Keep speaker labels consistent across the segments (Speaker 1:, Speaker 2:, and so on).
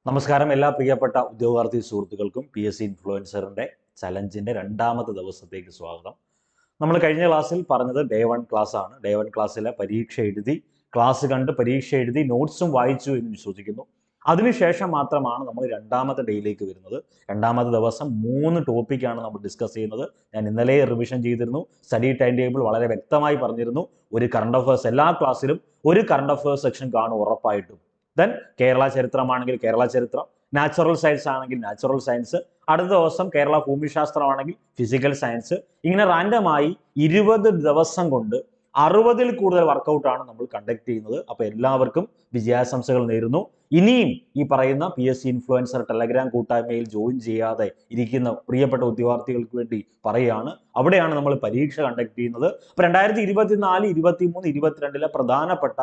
Speaker 1: നമസ്കാരം എല്ലാ പ്രിയപ്പെട്ട ഉദ്യോഗാർത്ഥി സുഹൃത്തുക്കൾക്കും PSC ഇൻഫ്ലുവൻസറിൻ്റെ ചലഞ്ചിൻ്റെ രണ്ടാമത്തെ ദിവസത്തേക്ക് സ്വാഗതം. നമ്മൾ കഴിഞ്ഞ ക്ലാസ്സിൽ പറഞ്ഞത് ഡേ 1 ക്ലാസ് ആണ്. ഡേ 1 ക്ലാസ്സിലെ പരീക്ഷ എഴുതി, ക്ലാസ് കണ്ട് പരീക്ഷ എഴുതി, നോട്ട്സും വായിച്ചു എന്ന് വിശ്വസിക്കുന്നു. അതിനുശേഷം മാത്രമാണ് നമ്മൾ രണ്ടാമത്തെ ഡേയിലേക്ക് വരുന്നത്. രണ്ടാമത്തെ ദിവസം 3 ടോപ്പിക്കാണ് നമ്മൾ ഡിസ്കസ് ചെയ്യുന്നത്. ഞാൻ ഇന്നലെ റിവിഷൻ ചെയ്തിരുന്നു. സ്റ്റഡി ടൈം ടേബിൾ വളരെ വ്യക്തമായി പറഞ്ഞിരുന്നു. ഒരു കറണ്ട് അഫയേഴ്സ് എല്ലാ ക്ലാസ്സിലും ഒരു കറണ്ട് അഫയേഴ്സ് സെക്ഷൻ കാണും ഉറപ്പായിട്ടും. ദെൻ കേരള ചരിത്രമാണെങ്കിൽ കേരള ചരിത്രം, നാച്ചുറൽ സയൻസ് ആണെങ്കിൽ നാച്ചുറൽ സയൻസ്, അടുത്ത ദിവസം കേരള ഭൂമിശാസ്ത്രമാണെങ്കിൽ ഫിസിക്കൽ സയൻസ്. ഇങ്ങനെ റാൻഡമായി 20 ദിവസം കൊണ്ട് 60-ൽ കൂടുതൽ വർക്കൗട്ടാണ് നമ്മൾ കണ്ടക്ട് ചെയ്യുന്നത്. അപ്പോൾ എല്ലാവർക്കും വിജയാശംസകൾ നേരുന്നു. ഇനിയും ഈ പറയുന്ന PSC ഇൻഫ്ലുവൻസർ ടെലഗ്രാം കൂട്ടായ്മയിൽ ജോയിൻ ചെയ്യാതെ ഇരിക്കുന്ന പ്രിയപ്പെട്ട ഉദ്യോഗാർത്ഥികൾക്ക് വേണ്ടി പറയുകയാണ്. അവിടെയാണ് നമ്മൾ പരീക്ഷ കണ്ടക്ട് ചെയ്യുന്നത്. അപ്പോൾ 2024, 23, 22 പ്രധാനപ്പെട്ട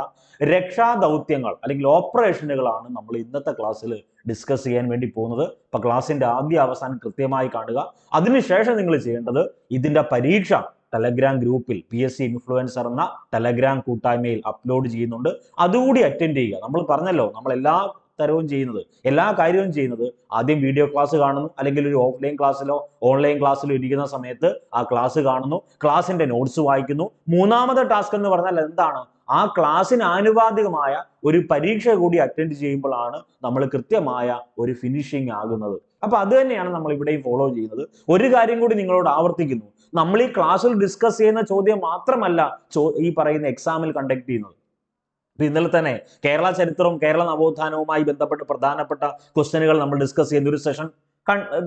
Speaker 1: രക്ഷാദൗത്യങ്ങൾ അല്ലെങ്കിൽ ഓപ്പറേഷനുകളാണ് നമ്മൾ ഇന്നത്തെ ക്ലാസ്സിൽ ഡിസ്കസ് ചെയ്യാൻ വേണ്ടി പോകുന്നത്. അപ്പോൾ ക്ലാസ്സിന്റെ ആദ്യ അവസാനം കൃത്യമായി കാണുക. അതിനുശേഷം നിങ്ങൾ ചെയ്യേണ്ടത് ഇതിന്റെ പരീക്ഷ ടെലഗ്രാം ഗ്രൂപ്പിൽ PSC ഇൻഫ്ലുവൻസർ എന്ന ടെലഗ്രാം കൂട്ടായ്മയിൽ അപ്ലോഡ് ചെയ്യുന്നുണ്ട്. അതുകൂടി അറ്റൻഡ് ചെയ്യുക. നമ്മൾ പറഞ്ഞല്ലോ, നമ്മൾ എല്ലാ തരവും ചെയ്യുന്നത്, എല്ലാ കാര്യവും ചെയ്യുന്നത് ആദ്യം വീഡിയോ ക്ലാസ് കാണുന്നു, അല്ലെങ്കിൽ ഒരു ഓഫ്ലൈൻ ക്ലാസ്സിലോ ഓൺലൈൻ ക്ലാസ്സിലോ ഇരിക്കുന്ന സമയത്ത് ആ ക്ലാസ് കാണുന്നു, ക്ലാസിന്റെ നോട്ട്സ് വായിക്കുന്നു. മൂന്നാമത്തെ ടാസ്ക് എന്ന് പറഞ്ഞാൽ എന്താണ്? ആ ക്ലാസ്സിന് ആനുപാതികമായ ഒരു പരീക്ഷ കൂടി അറ്റൻഡ് ചെയ്യുമ്പോഴാണ് നമ്മൾ കൃത്യമായ ഒരു ഫിനിഷിംഗ് ആകുന്നത്. അപ്പൊ അത് തന്നെയാണ് നമ്മൾ ഇവിടെയും ഫോളോ ചെയ്യുന്നത്. ഒരു കാര്യം കൂടി നിങ്ങളോട് ആവർത്തിക്കുന്നു, നമ്മൾ ഈ ക്ലാസ്സിൽ ഡിസ്കസ് ചെയ്യുന്ന ചോദ്യം മാത്രമല്ല ഈ പറയുന്ന എക്സാമിൽ കണ്ടക്ട് ചെയ്യുന്നത്. ഇന്നലെ തന്നെ കേരള ചരിത്രവും കേരള നവോത്ഥാനവുമായി ബന്ധപ്പെട്ട് പ്രധാനപ്പെട്ട ക്വസ്റ്റ്യനുകൾ നമ്മൾ ഡിസ്കസ് ചെയ്യുന്ന ഒരു സെഷൻ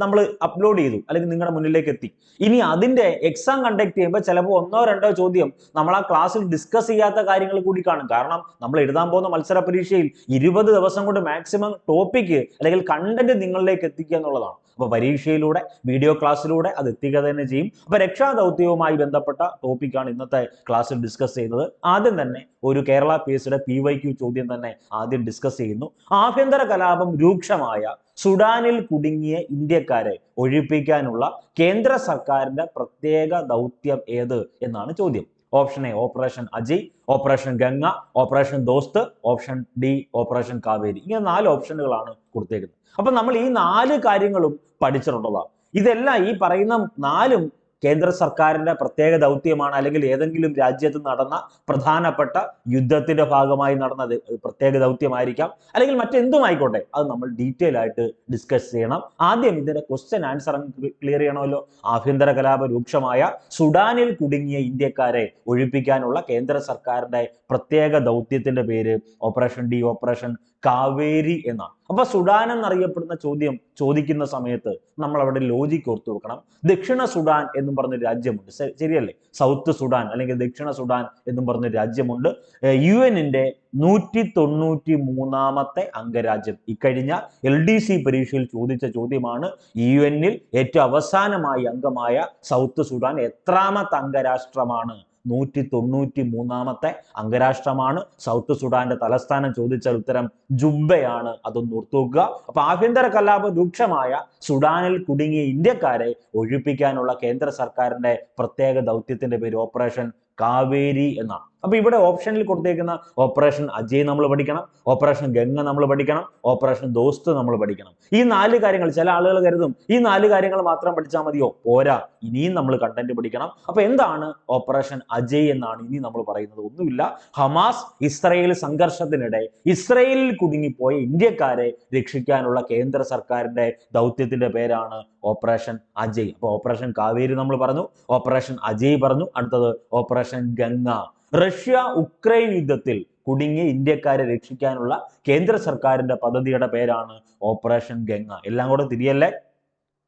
Speaker 1: നമ്മൾ അപ്ലോഡ് ചെയ്തു, അല്ലെങ്കിൽ നിങ്ങളുടെ മുന്നിലേക്ക് എത്തി. ഇനി അതിന്റെ എക്സാം കണ്ടക്ട് ചെയ്യുമ്പോൾ ചിലപ്പോൾ 1-2 ചോദ്യം നമ്മൾ ആ ക്ലാസ്സിൽ ഡിസ്കസ് ചെയ്യാത്ത കാര്യങ്ങൾ കൂടി കാണും. കാരണം നമ്മൾ എഴുതാൻ പോകുന്ന മത്സര പരീക്ഷയിൽ 20 ദിവസം കൊണ്ട് മാക്സിമം ടോപ്പിക്ക് അല്ലെങ്കിൽ കണ്ടന്റ് നിങ്ങളിലേക്ക് എത്തിക്കുക എന്നുള്ളതാണ്. അപ്പോൾ പരീക്ഷയിലൂടെ വീഡിയോ ക്ലാസ്സിലൂടെ അത് എത്തിക്കുക തന്നെ ചെയ്യും. അപ്പോൾ രക്ഷാദൗത്യവുമായി ബന്ധപ്പെട്ട ടോപ്പിക്കാണ് ഇന്നത്തെ ക്ലാസ്സിൽ ഡിസ്കസ് ചെയ്യുന്നത്. ആദ്യം തന്നെ ഒരു കേരള PSCയുടെ PYQ ചോദ്യം തന്നെ ആദ്യം ഡിസ്കസ് ചെയ്യുന്നു. ആഭ്യന്തര കലാപം രൂക്ഷമായ സുഡാനിൽ കുടുങ്ങിയ ഇന്ത്യക്കാരെ ഒഴിപ്പിക്കാനുള്ള കേന്ദ്ര സർക്കാരിന്റെ പ്രത്യേക ദൗത്യം ഏത് എന്നാണ് ചോദ്യം. Option A operation Ajay, operation Ganga, operation Dost, option D operation Kaveri. ഇങ്ങനെ 4 ഓപ്ഷനുകളാണ് കൊടുത്തേക്കുന്നത്. അപ്പൊ നമ്മൾ ഈ 4 കാര്യങ്ങളും പഠിച്ചിട്ടുള്ളതാണ്. ഇതെല്ലാം ഈ പറയുന്ന 4ഉം കേന്ദ്ര സർക്കാരിന്റെ പ്രത്യേക ദൗത്യമാണ്, അല്ലെങ്കിൽ ഏതെങ്കിലും രാജ്യത്ത് നടന്ന പ്രധാനപ്പെട്ട യുദ്ധത്തിന്റെ ഭാഗമായി നടന്ന പ്രത്യേക ദൗത്യമായിരിക്കാം, അല്ലെങ്കിൽ മറ്റെന്തും ആയിക്കോട്ടെ. അത് നമ്മൾ ഡീറ്റെയിൽ ആയിട്ട് ഡിസ്കസ് ചെയ്യണം. ആദ്യം ഇതിന്റെ ക്വസ്റ്റ്യൻ ആൻസർ ക്ലിയർ ചെയ്യണമല്ലോ. ആഭ്യന്തര കലാപ രൂക്ഷമായ സുഡാനിൽ കുടുങ്ങിയ ഇന്ത്യക്കാരെ ഒഴിപ്പിക്കാനുള്ള കേന്ദ്ര സർക്കാരിന്റെ പ്രത്യേക ദൗത്യത്തിന്റെ പേര് ഓപ്പറേഷൻ ഡി, ഓപ്പറേഷൻ കാവേരി എന്നാണ്. അപ്പൊ സുഡാൻ എന്നറിയപ്പെടുന്ന ചോദ്യം ചോദിക്കുന്ന സമയത്ത് നമ്മൾ അവിടെ ലോജിക്ക് ഓർത്തു വെക്കണം. ദക്ഷിണ സുഡാൻ എന്നും പറഞ്ഞൊരു രാജ്യമുണ്ട്, ശരിയല്ലേ? സൗത്ത് സുഡാൻ അല്ലെങ്കിൽ ദക്ഷിണ സുഡാൻ എന്നും പറഞ്ഞൊരു രാജ്യമുണ്ട്. UN-ന്റെ 193-ാമത്തെ അംഗരാജ്യം. ഇക്കഴിഞ്ഞ LDC പരീക്ഷയിൽ ചോദിച്ച ചോദ്യമാണ്. UN-ൽ ഏറ്റവും അവസാനമായി അംഗമായ സൗത്ത് സുഡാൻ എത്രാമത്തെ അംഗരാഷ്ട്രമാണ്? 193-ാമത്തെ അംഗരാഷ്ട്രമാണ്. സൗത്ത് സുഡാന്റെ തലസ്ഥാനം ചോദിച്ചാൽ ഉത്തരം ജുബയാണ്. അതൊന്ന് ഓർത്തു വെക്കുക. അപ്പൊ ആഭ്യന്തര കലാപം രൂക്ഷമായ സുഡാനിൽ കുടുങ്ങിയ ഇന്ത്യക്കാരെ ഒഴിപ്പിക്കാനുള്ള കേന്ദ്ര സർക്കാരിന്റെ പ്രത്യേക ദൗത്യത്തിന്റെ പേര് ഓപ്പറേഷൻ കാവേരി എന്നാണ്. അപ്പൊ ഇവിടെ ഓപ്ഷനിൽ കൊടുത്തേക്കുന്ന ഓപ്പറേഷൻ അജയ് നമ്മൾ പഠിക്കണം, ഓപ്പറേഷൻ ഗംഗ നമ്മൾ പഠിക്കണം, ഓപ്പറേഷൻ ദോസ്ത് നമ്മൾ പഠിക്കണം. ഈ 4 കാര്യങ്ങൾ ചില ആളുകൾ കരുതും ഈ 4 കാര്യങ്ങൾ മാത്രം പഠിച്ചാൽ മതിയോ? പോരാ, ഇനിയും നമ്മൾ കണ്ടന്റ് പഠിക്കണം. അപ്പൊ എന്താണ് ഓപ്പറേഷൻ അജയ് എന്നാണ് ഇനി നമ്മൾ പറയുന്നത്. ഒന്നുമില്ല, ഹമാസ് ഇസ്രയേൽ സംഘർഷത്തിനിടെ ഇസ്രയേലിൽ കുടുങ്ങിപ്പോയ ഇന്ത്യക്കാരെ രക്ഷിക്കാനുള്ള കേന്ദ്ര സർക്കാരിന്റെ ദൗത്യത്തിന്റെ പേരാണ് ഓപ്പറേഷൻ അജയ്. അപ്പൊ ഓപ്പറേഷൻ കാവേരി നമ്മൾ പറഞ്ഞു, ഓപ്പറേഷൻ അജയ് പറഞ്ഞു, അടുത്തത് ഓപ്പറേഷൻ ഗംഗ. റഷ്യ ഉക്രൈൻ യുദ്ധത്തിൽ കുടുങ്ങിയ ഇന്ത്യക്കാരെ രക്ഷിക്കാനുള്ള കേന്ദ്ര സർക്കാരിന്റെ പദ്ധതിയുടെ പേരാണ് ഓപ്പറേഷൻ ഗംഗ. എല്ലാം കൂടെ തിരിയല്ലേ?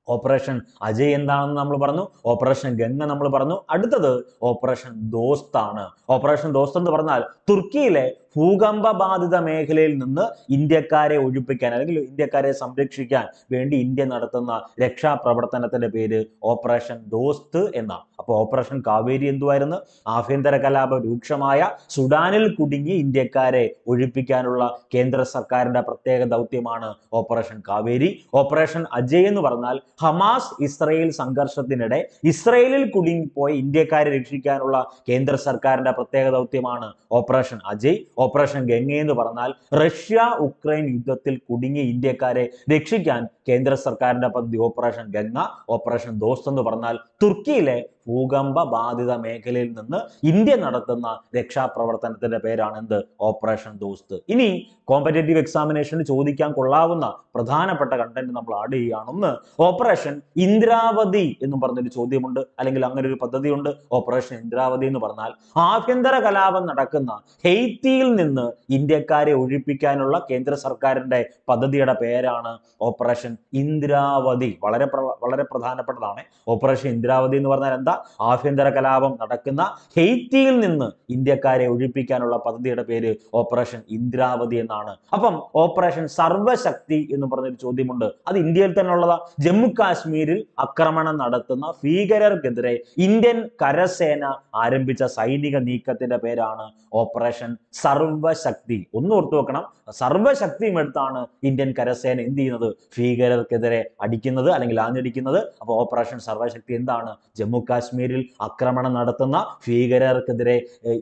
Speaker 1: ഓപ്പറേഷൻ അജയ് എന്താണെന്ന് നമ്മൾ പറഞ്ഞു, ഓപ്പറേഷൻ ഗംഗ നമ്മൾ പറഞ്ഞു, അടുത്തത് ഓപ്പറേഷൻ ദോസ്ത് ആണ്. ഓപ്പറേഷൻ ദോസ്ത് എന്ന് പറഞ്ഞാൽ തുർക്കിയിലെ ഭൂകമ്പ ബാധിത മേഖലയിൽ നിന്ന് ഇന്ത്യക്കാരെ ഒഴിപ്പിക്കാൻ അല്ലെങ്കിൽ ഇന്ത്യക്കാരെ സംരക്ഷിക്കാൻ വേണ്ടി ഇന്ത്യ നടത്തുന്ന രക്ഷാപ്രവർത്തനത്തിന്റെ പേര് ഓപ്പറേഷൻ ദോസ്ത് എന്നാണ്. അപ്പോൾ ഓപ്പറേഷൻ കാവേരി എന്തുവായിരുന്നു? ആഭ്യന്തര കലാപം രൂക്ഷമായ സുഡാനിൽ കുടുങ്ങി ഇന്ത്യക്കാരെ ഒഴിപ്പിക്കാനുള്ള കേന്ദ്ര സർക്കാരിന്റെ പ്രത്യേക ദൗത്യമാണ് ഓപ്പറേഷൻ കാവേരി. ഓപ്പറേഷൻ അജയ് എന്ന് പറഞ്ഞാൽ ഹമാസ് ഇസ്രയേൽ സംഘർഷത്തിനിടെ ഇസ്രയേലിൽ കുടുങ്ങിപ്പോയ ഇന്ത്യക്കാരെ രക്ഷിക്കാനുള്ള കേന്ദ്ര സർക്കാരിന്റെ പ്രത്യേക ദൗത്യമാണ് ഓപ്പറേഷൻ അജയ്. ഓപ്പറേഷൻ ഗംഗ എന്ന് പറഞ്ഞാൽ റഷ്യ ഉക്രൈൻ യുദ്ധത്തിൽ കുടുങ്ങിയ ഇന്ത്യക്കാരെ രക്ഷിക്കാൻ കേന്ദ്ര സർക്കാരിന്റെ പദ്ധതി ഓപ്പറേഷൻ ഗംഗ. ഓപ്പറേഷൻ ദോസ്ത് എന്ന് പറഞ്ഞാൽ തുർക്കിയിലെ ഭൂകമ്പ ബാധിത മേഖലയിൽ നിന്ന് ഇന്ത്യ നടത്തുന്ന രക്ഷാപ്രവർത്തനത്തിന്റെ പേരാണ് എന്ത്? ഓപ്പറേഷൻ ദോസ്ത്. ഇനി കോമ്പറ്റേറ്റീവ് എക്സാമിനേഷന് ചോദിക്കാൻ കൊള്ളാവുന്ന പ്രധാനപ്പെട്ട കണ്ടന്റ് നമ്മൾ ആഡ് ചെയ്യുകയാണ്. ഒന്ന്, ഓപ്പറേഷൻ ഇന്ദ്രാവതി എന്ന് പറഞ്ഞൊരു ചോദ്യമുണ്ട്, അല്ലെങ്കിൽ അങ്ങനെ ഒരു പദ്ധതിയുണ്ട്. ഓപ്പറേഷൻ ഇന്ദ്രാവതി എന്ന് പറഞ്ഞാൽ ആഭ്യന്തര കലാപം നടക്കുന്ന ഹെയ്ത്തിയിൽ നിന്ന് ഇന്ത്യക്കാരെ ഒഴിപ്പിക്കാനുള്ള കേന്ദ്ര സർക്കാരിന്റെ പദ്ധതിയുടെ പേരാണ് ഓപ്പറേഷൻ ഇന്ദ്രാവതി. വളരെ പ്രധാനപ്പെട്ടതാണ്. ഓപ്പറേഷൻ ഇന്ദ്രാവതി എന്ന് പറഞ്ഞാൽ എന്താ? ആഭ്യന്തര കലാപം നടക്കുന്ന ഹെയ്ത്തിയിൽ നിന്ന് ഇന്ത്യക്കാരെ ഒഴിപ്പിക്കാനുള്ള പദ്ധതിയുടെ പേര് ഓപ്പറേഷൻ ഇന്ദ്രാവതി എന്നാണ്. അപ്പം ഓപ്പറേഷൻ സർവശക്തി എന്ന് പറഞ്ഞൊരു ചോദ്യമുണ്ട്. അത് ഇന്ത്യയിൽ തന്നെ ഉള്ളതാ. ജമ്മു കാശ്മീരിൽ ആക്രമണം നടത്തുന്ന ഭീകരർക്കെതിരെ ഇന്ത്യൻ കരസേന ആരംഭിച്ച സൈനിക നീക്കത്തിന്റെ പേരാണ് ഓപ്പറേഷൻ സർവശക്തി. ഒന്ന് ഓർത്തു വെക്കണം, സർവശക്തിയും എടുത്താണ് ഇന്ത്യൻ കരസേന എന്ത് ചെയ്യുന്നത്? ഭീകരർക്കെതിരെ അടിക്കുന്നത്, അല്ലെങ്കിൽ ആഞ്ഞടിക്കുന്നത്. അപ്പോൾ ഓപ്പറേഷൻ സർവശക്തി എന്താണ്? ജമ്മു കാശ്മീരിൽ ആക്രമണം നടത്തുന്ന ഭീകരർക്കെതിരെ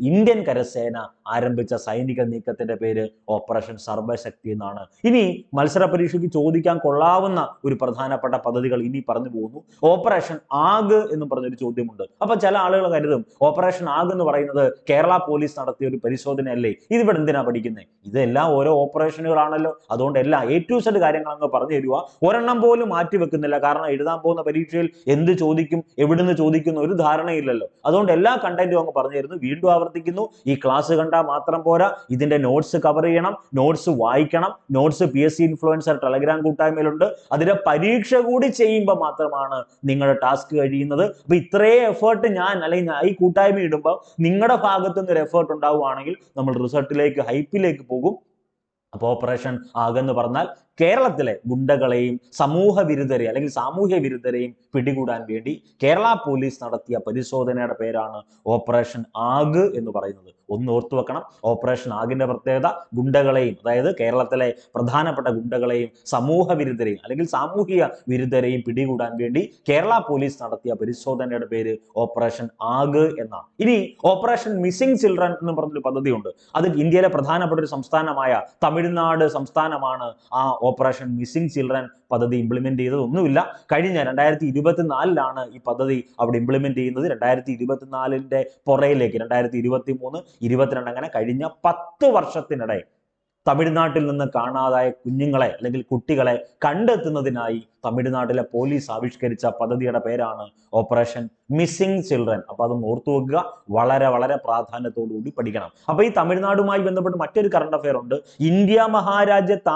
Speaker 1: ഇന്ത്യൻ കരസേന ആരംഭിച്ച സൈനിക നീക്കത്തിന്റെ പേര് ഓപ്പറേഷൻ സർവശക്തി എന്നാണ്. ഇനി മത്സര പരീക്ഷയ്ക്ക് ചോദിക്കാൻ കൊള്ളാവുന്ന ഒരു പ്രധാനപ്പെട്ട പദ്ധതികൾ ഇനി പറഞ്ഞു പോകുന്നു. ഓപ്പറേഷൻ ആഗ് എന്ന് പറഞ്ഞൊരു ചോദ്യമുണ്ട്. അപ്പൊ ചില ആളുകൾ കരുതും ഓപ്പറേഷൻ ആഗ് എന്ന് പറയുന്നത് കേരള പോലീസ് നടത്തിയ ഒരു പരിശോധനയല്ലേ, ഇതിവിടെ എന്തിനാ പഠിക്കുന്നത്? ഇതെല്ലാം ഓരോ ഓപ്പറേഷനുകളാണല്ലോ. അതുകൊണ്ട് എല്ലാ A to Z കാര്യങ്ങൾ അങ്ങ് പറഞ്ഞു തരിക. ഒരെണ്ണം പോലും മാറ്റി വെക്കുന്നില്ല. കാരണം എഴുതാൻ പോകുന്ന പരീക്ഷയിൽ എന്ത് ചോദിക്കും, എവിടുന്ന് ചോദിക്കുന്ന ഒരു ധാരണയില്ലല്ലോ. അതുകൊണ്ട് എല്ലാ കണ്ടന്റും അങ്ങ് പറഞ്ഞു തരുന്നു. വീണ്ടും ആവർത്തിക്കുന്നു, ഈ ക്ലാസ് കണ്ടാൽ മാത്രം പോരാ, ഇതിന്റെ നോട്ട്സ് കവർ ചെയ്യണം, നോട്ട്സ് വായിക്കണം. നോട്ട്സ് PSC ഇൻഫ്ലുവൻസർ ടെലഗ്രാം കൂട്ടായ്മയിലുണ്ട്. അതിന്റെ പരീക്ഷ കൂടി ചെയ്യുമ്പോൾ മാത്രമാണ് നിങ്ങളുടെ ടാസ്ക് കഴിയുന്നത്. അപ്പൊ ഇത്രയും എഫേർട്ട് ഞാൻ അല്ലെങ്കിൽ ഈ കൂട്ടായ്മ ഇടുമ്പോൾ നിങ്ങളുടെ ഭാഗത്തു നിന്ന് ഒരു എഫേർട്ട് ഉണ്ടാവുകയാണെങ്കിൽ നമ്മൾ റിസൾട്ടിലേക്ക്, ഹൈപ്പിലേക്ക് പോകും. അപ്പോൾ ഓപ്പറേഷൻ ആഗെന്ന് പറഞ്ഞാൽ കേരളത്തിലെ ഗുണ്ടകളെയും സമൂഹ വിരുദ്ധരെയും അല്ലെങ്കിൽ സാമൂഹ്യ വിരുദ്ധരെയും പിടികൂടാൻ വേണ്ടി കേരള പോലീസ് നടത്തിയ പരിശോധനയുടെ പേരാണ് ഓപ്പറേഷൻ ആഗ് എന്ന് പറയുന്നത്. ഒന്ന് ഓർത്തു വെക്കണം, ഓപ്പറേഷൻ ആഗിന്റെ പ്രത്യേകത ഗുണ്ടകളെയും, അതായത് കേരളത്തിലെ പ്രധാനപ്പെട്ട ഗുണ്ടകളെയും സമൂഹ വിരുദ്ധരെയും അല്ലെങ്കിൽ സാമൂഹിക വിരുദ്ധരെയും പിടികൂടാൻ വേണ്ടി കേരള പോലീസ് നടത്തിയ പരിശോധനയുടെ പേര് ഓപ്പറേഷൻ ആഗ് എന്നാണ്. ഇനി ഓപ്പറേഷൻ മിസ്സിംഗ് ചിൽഡ്രൻ എന്ന് പറഞ്ഞൊരു പദ്ധതിയുണ്ട്. അത് ഇന്ത്യയിലെ പ്രധാനപ്പെട്ട ഒരു സംസ്ഥാനമായ തമിഴ്നാട് സംസ്ഥാനമാണ് ആ ഓപ്പറേഷൻ മിസ്സിംഗ് ചിൽഡ്രൻ പദ്ധതി ഇംപ്ലിമെന്റ് ചെയ്തത്. ഒന്നുമില്ല, കഴിഞ്ഞ 2024 ഈ പദ്ധതി അവിടെ ഇംപ്ലിമെന്റ് ചെയ്യുന്നത്. 2024 പുറയിലേക്ക് 2023, 22 അങ്ങനെ കഴിഞ്ഞ 10 വർഷത്തിനിടെ തമിഴ്നാട്ടിൽ നിന്ന് കാണാതായ കുഞ്ഞുങ്ങളെ അല്ലെങ്കിൽ കുട്ടികളെ കണ്ടെത്തുന്നതിനായി തമിഴ്നാട്ടിലെ പോലീസ് ആവിഷ്കരിച്ച പദ്ധതിയുടെ പേരാണ് ഓപ്പറേഷൻ മിസ്സിംഗ് ചിൽഡ്രൻ. അപ്പൊ അതൊന്ന് ഓർത്തു വെക്കുക, വളരെ പ്രാധാന്യത്തോടുകൂടി പഠിക്കണം. അപ്പൊ ഈ തമിഴ്നാടുമായി ബന്ധപ്പെട്ട് മറ്റൊരു കറണ്ട് അഫയർ ഉണ്ട്. ഇന്ത്യ മഹാരാജ്യത്ത്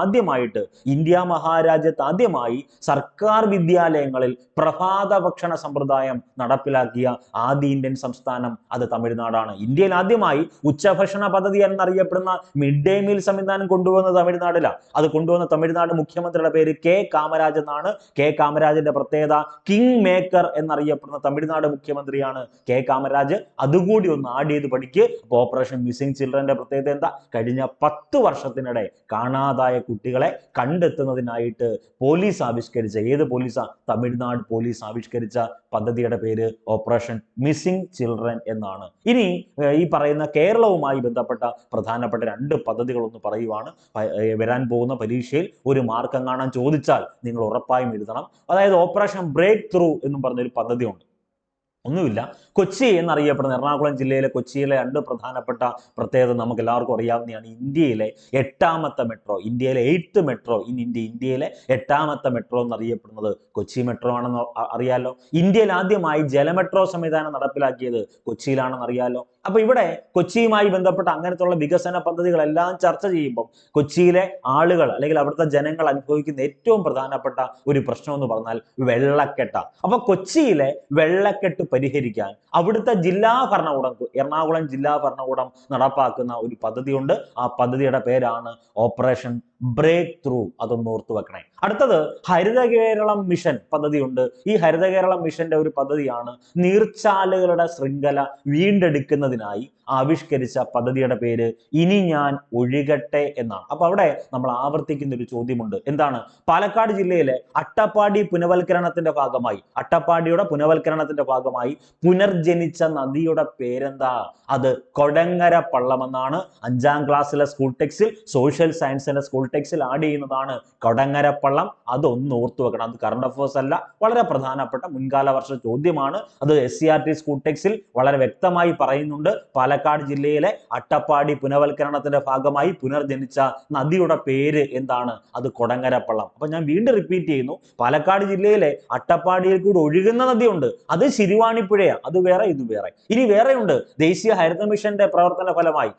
Speaker 1: ആദ്യമായി സർക്കാർ വിദ്യാലയങ്ങളിൽ പ്രഭാത ഭക്ഷണ സമ്പ്രദായം നടപ്പിലാക്കിയ ആദ്യ ഇന്ത്യൻ സംസ്ഥാനം അത് തമിഴ്നാടാണ്. ഇന്ത്യയിൽ ആദ്യമായി ഉച്ചഭക്ഷണ പദ്ധതി എന്നറിയപ്പെടുന്ന മിഡ് ഡേ മീൽ സംവിധാനം കൊണ്ടുവന്ന തമിഴ്നാടിലാണ്. അത് കൊണ്ടുവന്ന തമിഴ്നാട് മുഖ്യമന്ത്രിയുടെ പേര് K. കാമരാജ് എന്നാണ്. K. കാമരാജിന്റെ പ്രത്യേകത കിങ് മേക്കർ എന്നറിയപ്പെടുന്ന തമിഴ്നാട് മുഖ്യമന്ത്രിയാണ് K. കാമരാജ്. അതുകൂടി ഒന്ന് ആഡ് ചെയ്ത് പഠിക്ക്. ഓപ്പറേഷൻ മിസ്സിംഗ് ചിൽഡ്രന്റെ പ്രത്യേകത എന്താ? കഴിഞ്ഞ 10 വർഷത്തിനിടെ കാണാതായ കുട്ടികളെ കണ്ടെത്തുന്നതിനായിട്ട് പോലീസ് ആവിഷ്കരിച്ച, ഏത് പോലീസാ? തമിഴ്നാട് പോലീസ് ആവിഷ്കരിച്ച പദ്ധതിയുടെ പേര് ഓപ്പറേഷൻ മിസ്സിംഗ് ചിൽഡ്രൻ എന്നാണ്. ഇനി ഈ പറയുന്ന കേരളവുമായി ബന്ധപ്പെട്ട പ്രധാനപ്പെട്ട 2 പദ്ധതികളൊന്ന് പറയുവാണ്. വരാൻ പോകുന്ന പരീക്ഷയിൽ ഒരു മാർക്ക് എങ്ങാനും ചോദിച്ചാൽ നിങ്ങൾ ഉറപ്പായും എഴുതണം. അതായത് ഓപ്പറേഷൻ ബ്രേക്ക് ത്രൂ എന്നും പറഞ്ഞൊരു പദ്ധതി ഉണ്ട്. ഒന്നുമില്ല, കൊച്ചി എന്നറിയപ്പെടുന്ന എറണാകുളം ജില്ലയിലെ കൊച്ചിയിലെ 2 പ്രധാനപ്പെട്ട പ്രത്യേകത നമുക്ക് എല്ലാവർക്കും അറിയാവുന്നതാണ്. ഇന്ത്യയിലെ 8ാമത്തെ മെട്രോ, ഇന്ത്യയിലെ 8th മെട്രോ ഇൻ ഇന്ത്യ, ഇന്ത്യയിലെ 8ാമത്തെ മെട്രോ എന്നറിയപ്പെടുന്നത് കൊച്ചി മെട്രോ ആണെന്ന് അറിയാലോ. ഇന്ത്യയിൽ ആദ്യമായി ജലമെട്രോ സംവിധാനം നടപ്പിലാക്കിയത് കൊച്ചിയിലാണെന്ന് അറിയാലോ. അപ്പൊ ഇവിടെ കൊച്ചിയുമായി ബന്ധപ്പെട്ട അങ്ങനത്തുള്ള വികസന പദ്ധതികളെല്ലാം ചർച്ച ചെയ്യുമ്പോൾ കൊച്ചിയിലെ ആളുകൾ അല്ലെങ്കിൽ അവിടുത്തെ ജനങ്ങൾ അനുഭവിക്കുന്ന ഏറ്റവും പ്രധാനപ്പെട്ട ഒരു പ്രശ്നം എന്ന് പറഞ്ഞാൽ വെള്ളക്കെട്ടാണ്. അപ്പൊ കൊച്ചിയിലെ വെള്ളക്കെട്ട് പരിഹരിക്കാൻ അവിടുത്തെ ജില്ലാ ഭരണകൂടം, എറണാകുളം ജില്ലാ ഭരണകൂടം നടപ്പാക്കുന്ന ഒരു പദ്ധതിയുണ്ട്. ആ പദ്ധതിയുടെ പേരാണ് ഓപ്പറേഷൻ ബ്രേക്ക് ത്രൂ. അതൊന്ന് ഓർത്തു വെക്കണേ. അടുത്തത് ഹരിത കേരളം മിഷൻ പദ്ധതിയുണ്ട്. ഈ ഹരിത കേരളം മിഷന്റെ ഒരു പദ്ധതിയാണ് നീർച്ചാലുകളുടെ ശൃംഖല വീണ്ടെടുക്കുന്നതിനായി ആവിഷ്കരിച്ച പദ്ധതിയുടെ പേര് ഇനി ഞാൻ ഒഴുകട്ടെ എന്നാണ്. അപ്പൊ അവിടെ നമ്മൾ ആവർത്തിക്കുന്ന ഒരു ചോദ്യമുണ്ട്. എന്താണ്? പാലക്കാട് ജില്ലയിലെ അട്ടപ്പാടി പുനവൽക്കരണത്തിന്റെ ഭാഗമായി, അട്ടപ്പാടിയുടെ പുനവൽക്കരണത്തിന്റെ ഭാഗമായി ഫലമായി പുനർജനിച്ച നദിയുടെ പേരെന്താ? അത് കൊടങ്ങര പള്ളമെന്നാണ്. 5ാം ക്ലാസ്സിലെ സ്കൂൾ ടെക്സ്റ്റിൽ, സോഷ്യൽ സയൻസിന്റെ സ്കൂൾ ടെക്സ്റ്റിൽ ആഡ് ചെയ്യുന്നതാണ് കൊടങ്ങര പള്ളം. അതൊന്ന് ഓർത്തു വെക്കണം. അത് കറണ്ട് അഫയേഴ്സ് അല്ല, വളരെ പ്രധാനപ്പെട്ട മുൻകാല വർഷ ചോദ്യമാണ്. അത് SCERT സ്കൂൾ ടെക്സ്റ്റിൽ വളരെ വ്യക്തമായി പറയുന്നുണ്ട്. പാലക്കാട് ജില്ലയിലെ അട്ടപ്പാടി പുനർവൽക്കരണത്തിന്റെ ഭാഗമായി പുനർജനിച്ച നദിയുടെ പേര് എന്താണ്? അത് കൊടങ്ങര പള്ളം. അപ്പൊ ഞാൻ വീണ്ടും റിപ്പീറ്റ് ചെയ്യുന്നു, പാലക്കാട് ജില്ലയിലെ അട്ടപ്പാടിയിൽ കൂടി ഒഴുകുന്ന നദിയുണ്ട്, അത് ശിരുവാണിപ്പുഴയാണ്. അത് വേറെ, ഇത് വേറെ. ഇനി വേറെയുണ്ട്, ദേശീയ ഹരിത മിഷന്റെ പ്രവർത്തന ഫലമായി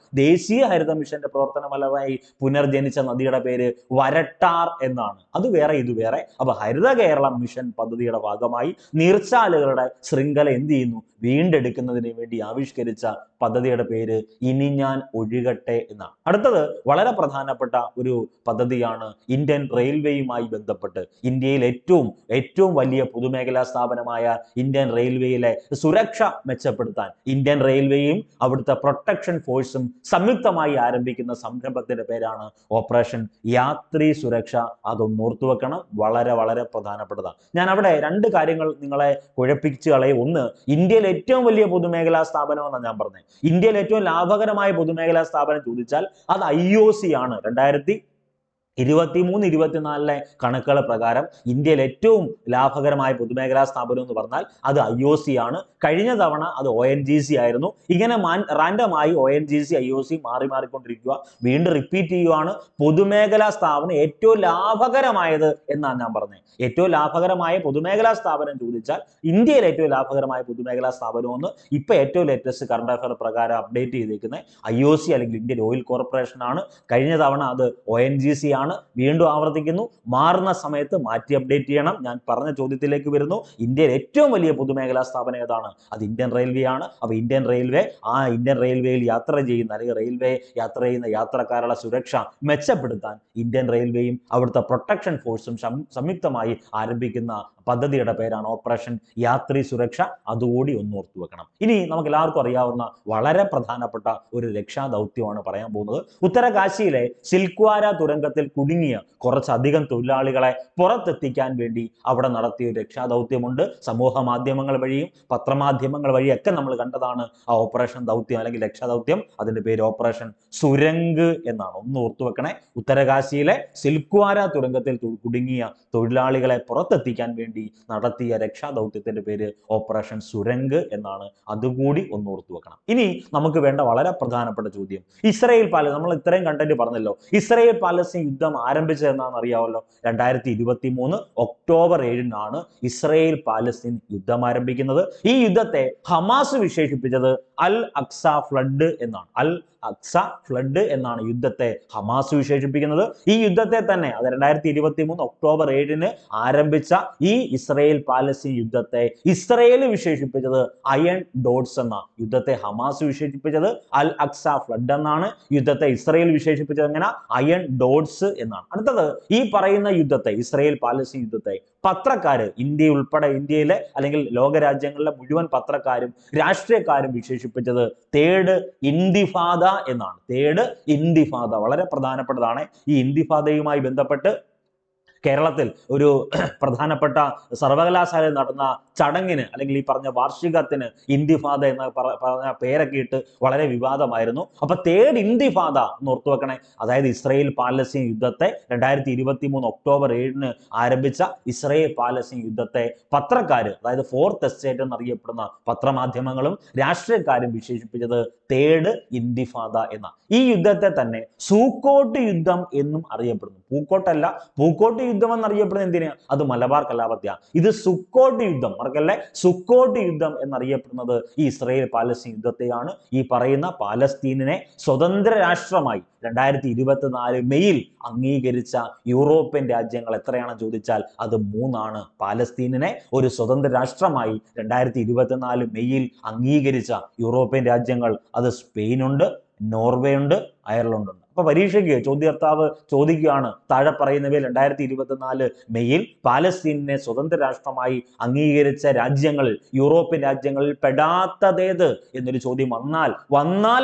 Speaker 1: പുനർജനിച്ച നദിയുടെ പേര് വരട്ടാർ എന്നാണ്. അത് വേറെ, ഇത് വേറെ. അപ്പൊ ഹരിത കേരളം മിഷൻ പദ്ധതിയുടെ ഭാഗമായി നീർച്ചാലുകളുടെ ശൃംഖല എന്ത് ചെയ്യുന്നു? വീണ്ടെടുക്കുന്നതിന് വേണ്ടി ആവിഷ്കരിച്ച പദ്ധതിയുടെ പേര് ഇനി ഞാൻ ഒഴുകട്ടെ എന്നാണ്. അടുത്തത് വളരെ പ്രധാനപ്പെട്ട ഒരു പദ്ധതിയാണ് ഇന്ത്യൻ റെയിൽവേയുമായി ബന്ധപ്പെട്ട്. ഇന്ത്യയിൽ ഏറ്റവും വലിയ പൊതുമേഖലാ സ്ഥാപനമായ ഇന്ത്യൻ റെയിൽവേയിലെ സുരക്ഷ മെച്ചപ്പെടുത്താൻ ഇന്ത്യൻ റെയിൽവേയും അവിടുത്തെ പ്രൊട്ടക്ഷൻ ഫോഴ്സും സംയുക്തമായി ആരംഭിക്കുന്ന സംരംഭത്തിന്റെ പേരാണ് ഓപ്പറേഷൻ യാത്രി സുരക്ഷ. അതൊന്ന് ഓർത്തു വെക്കണം, വളരെ വളരെ പ്രധാനപ്പെട്ടതാണ്. ഞാൻ അവിടെ 2 കാര്യങ്ങൾ നിങ്ങളെ കുഴപ്പിച്ച് കളയും. ഒന്ന്, ഇന്ത്യയിൽ ഏറ്റവും വലിയ പൊതുമേഖലാ സ്ഥാപനം എന്നാണ് ഞാൻ പറഞ്ഞത്. ഇന്ത്യയിൽ ഏറ്റവും ലാഭകരമായ പൊതുമേഖലാ സ്ഥാപനം ചോദിച്ചാൽ അത് IOC ആണ്. 2023-24 കണക്കുകൾ പ്രകാരം ഇന്ത്യയിൽ ഏറ്റവും ലാഭകരമായ പൊതുമേഖലാ സ്ഥാപനം എന്ന് പറഞ്ഞാൽ അത് IOC ആണ്. കഴിഞ്ഞ തവണ അത് ONGC ആയിരുന്നു. ഇങ്ങനെ റാൻഡമായി ONGC IOC മാറിക്കൊണ്ടിരിക്കുക. വീണ്ടും റിപ്പീറ്റ് ചെയ്യുകയാണ്, പൊതുമേഖലാ സ്ഥാപനം ഏറ്റവും ലാഭകരമായത് എന്നാണ് ഞാൻ പറഞ്ഞത്. ഏറ്റവും ലാഭകരമായ പൊതുമേഖലാ സ്ഥാപനം ചോദിച്ചാൽ ഇന്ത്യയിൽ ഏറ്റവും ലാഭകരമായ പൊതുമേഖലാ സ്ഥാപനം എന്ന് ഇപ്പൊ ഏറ്റവും ലേറ്റസ്റ്റ് കറണ്ട് അഫയർ പ്രകാരം അപ്ഡേറ്റ് ചെയ്തിരിക്കുന്നത് IOC അല്ലെങ്കിൽ ഇന്ത്യൻ ഓയിൽ കോർപ്പറേഷൻ ആണ്. കഴിഞ്ഞ തവണ അത് ONGC ആണ്. വീണ്ടും ആവർത്തിക്കുന്നു, മാറുന്ന സമയത്ത് മാറ്റി അപ്ഡേറ്റ് ചെയ്യണം. ഞാൻ പറഞ്ഞ ചോദ്യത്തിലേക്ക് വരുന്നു, ഇന്ത്യയിൽ ഏറ്റവും വലിയ പൊതുമേഖലാ സ്ഥാപനം ഏതാണ്? അത് ഇന്ത്യൻ റെയിൽവേ ആണ്. അപ്പൊ ഇന്ത്യൻ റെയിൽവേയിൽ യാത്ര ചെയ്യുന്ന അല്ലെങ്കിൽ റെയിൽവേ യാത്ര ചെയ്യുന്ന യാത്രക്കാരുടെ സുരക്ഷ മെച്ചപ്പെടുത്താൻ ഇന്ത്യൻ റെയിൽവേയും അവിടുത്തെ പ്രൊട്ടക്ഷൻ ഫോഴ്സും സംയുക്തമായി ആരംഭിക്കുന്ന പദ്ധതിയുടെ പേരാണ് ഓപ്പറേഷൻ യാത്രി സുരക്ഷ. അതുകൂടി ഒന്ന് ഓർത്തു വെക്കണം. ഇനി നമുക്ക് എല്ലാവർക്കും അറിയാവുന്ന വളരെ പ്രധാനപ്പെട്ട ഒരു രക്ഷാദൗത്യമാണ് പറയാൻ പോകുന്നത്. ഉത്തരകാശിയിലെ സിൽക്വാര തുരങ്കത്തിൽ കുടുങ്ങിയ കുറച്ചധികം തൊഴിലാളികളെ പുറത്തെത്തിക്കാൻ വേണ്ടി അവിടെ നടത്തിയ ഒരു രക്ഷാദൗത്യമുണ്ട്. സമൂഹ മാധ്യമങ്ങൾ വഴിയും പത്രമാധ്യമങ്ങൾ വഴിയൊക്കെ നമ്മൾ കണ്ടതാണ് ആ ഓപ്പറേഷൻ ദൗത്യം അല്ലെങ്കിൽ രക്ഷാദൗത്യം. അതിന്റെ പേര് ഓപ്പറേഷൻ സുരംഗ് എന്നാണ്. ഒന്ന് ഓർത്തു വെക്കണേ, ഉത്തരകാശിയിലെ സിൽക്വാര തുരങ്കത്തിൽ കുടുങ്ങിയ തൊഴിലാളികളെ പുറത്തെത്തിക്കാൻ വേണ്ടി നടത്തിയ രക്ഷാദൗത്യത്തിന്റെ പേര് ഓപ്പറേഷൻ സുരംഗ് എന്നാണ്. അതുകൂടി ഒന്ന് ഓർത്തു വെക്കണം. ഇനി നമുക്ക് വേണ്ട വളരെ പ്രധാനപ്പെട്ട ചോദ്യം, ഇസ്രായേൽ പാലസ്തീൻ, നമ്മൾ ഇത്രയും കണ്ടന്റ് പറഞ്ഞല്ലോ, ഇസ്രായേൽ പാലസ്തീൻ യുദ്ധം ആരംഭിച്ചത് എന്നാണെന്ന് അറിയാമല്ലോ. 2023 ഒക്ടോബർ 7-നാണ് ഇസ്രായേൽ പാലസ്തീൻ യുദ്ധം ആരംഭിക്കുന്നത്. ഈ യുദ്ധത്തെ ഹമാസ് വിശേഷിപ്പിച്ചത് അൽ അക്സ ഫ്ലഡ് എന്നാണ്. അൽ അക്സ ഫ്ലഡ് എന്നാണ് യുദ്ധത്തെ ഹമാസ് വിശേഷിപ്പിക്കുന്നത്. ഈ യുദ്ധത്തെ തന്നെ, അത് 2023 ഒക്ടോബർ 7-ന് ആരംഭിച്ച ഈ ഇസ്രായേൽ പാലസ്തീൻ യുദ്ധത്തെ ഇസ്രായേൽ വിശേഷിപ്പിച്ചത് അയൺ ഡോട്ട്സ് എന്നാണ്. യുദ്ധത്തെ ഹമാസ് വിശേഷിപ്പിച്ചത് അൽ അക്സ ഫ്ലഡ് എന്നാണ്. യുദ്ധത്തെ ഇസ്രായേൽ വിശേഷിപ്പിച്ചത് എങ്ങനെ? അയൺ ഡോട്ട്സ് എന്നാണ്. അടുത്തത്, ഈ പറയുന്ന യുദ്ധത്തെ, ഇസ്രായേൽ പാലസ്തീൻ യുദ്ധത്തെ പത്രക്കാര്, ഇന്ത്യ ഉൾപ്പെടെ ഇന്ത്യയിലെ അല്ലെങ്കിൽ ലോകരാജ്യങ്ങളിലെ മുഴുവൻ പത്രക്കാരും രാഷ്ട്രീയക്കാരും വിശേഷിപ്പിച്ചത് തേർഡ് ഇന്തിഫാദ എന്നാണ്. തേർഡ് ഇന്തിഫാദ വളരെ പ്രധാനപ്പെട്ടതാണ്. ഈ ഇന്തിഫാദയുമായി ബന്ധപ്പെട്ട് കേരളത്തിൽ ഒരു പ്രധാനപ്പെട്ട സർവകലാശാലയിൽ നടന്ന ചടങ്ങിന് അല്ലെങ്കിൽ ഈ പറഞ്ഞ വാർഷികത്തിന് ഇന്തിഫാദ എന്ന് പറഞ്ഞ പേരൊക്കെ ഇട്ട് വളരെ വിവാദമായിരുന്നു. അപ്പൊ തേർഡ് ഇന്തിഫാദ എന്ന് ഓർത്തു വെക്കണേ. അതായത് ഇസ്രായേൽ പാലസ്തീൻ യുദ്ധത്തെ 2023 ഒക്ടോബർ 7-ന് ആരംഭിച്ച ഇസ്രായേൽ പാലസ്തീൻ യുദ്ധത്തെ പത്രക്കാര്, അതായത് ഫോർത്ത് എസ്റ്റേറ്റ് എന്നറിയപ്പെടുന്ന പത്രമാധ്യമങ്ങളും രാഷ്ട്രീയക്കാരും വിശേഷിപ്പിച്ചത് തേർഡ് ഇന്തിഫാദ എന്ന. ഈ യുദ്ധത്തെ തന്നെ സൂക്കോട്ട് യുദ്ധം എന്നും അറിയപ്പെടുന്നു. പൂക്കോട്ടല്ല, പൂക്കോട്ട് യുദ്ധം എന്നറിയപ്പെടുന്നത് എന്തിനാ? അത് മലബാർ കലാപത്യ. ഇത് സുക്കോട്ട് യുദ്ധം, മറക്കല്ലേ, സുക്കോട്ട് യുദ്ധം എന്നറിയപ്പെടുന്നത് ഈ ഇസ്രായേൽ പാലസ്തീൻ യുദ്ധത്തെയാണ്. ഈ പറയുന്ന പാലസ്തീനിനെ സ്വതന്ത്ര രാഷ്ട്രമായി 2024 മെയ്യിൽ അംഗീകരിച്ച യൂറോപ്യൻ രാജ്യങ്ങൾ എത്രയാണെന്ന് ചോദിച്ചാൽ അത് 3 പാലസ്തീനിനെ ഒരു സ്വതന്ത്ര രാഷ്ട്രമായി 2024 മെയ്യിൽ അംഗീകരിച്ച യൂറോപ്യൻ രാജ്യങ്ങൾ അത് സ്പെയിനുണ്ട്, നോർവേ ഉണ്ട്, അയർലൻഡ് ഉണ്ട്. അപ്പൊ പരീക്ഷയ്ക്ക് ചോദ്യകർത്താവ് ചോദിക്കുകയാണ്, താഴെ പറയുന്നവയിൽ 2024 മെയ്യിൽ പാലസ്തീനെ സ്വതന്ത്ര രാഷ്ട്രമായി അംഗീകരിച്ച രാജ്യങ്ങളിൽ, യൂറോപ്യൻ രാജ്യങ്ങളിൽ പെടാത്തതേത് എന്നൊരു ചോദ്യം വന്നാൽ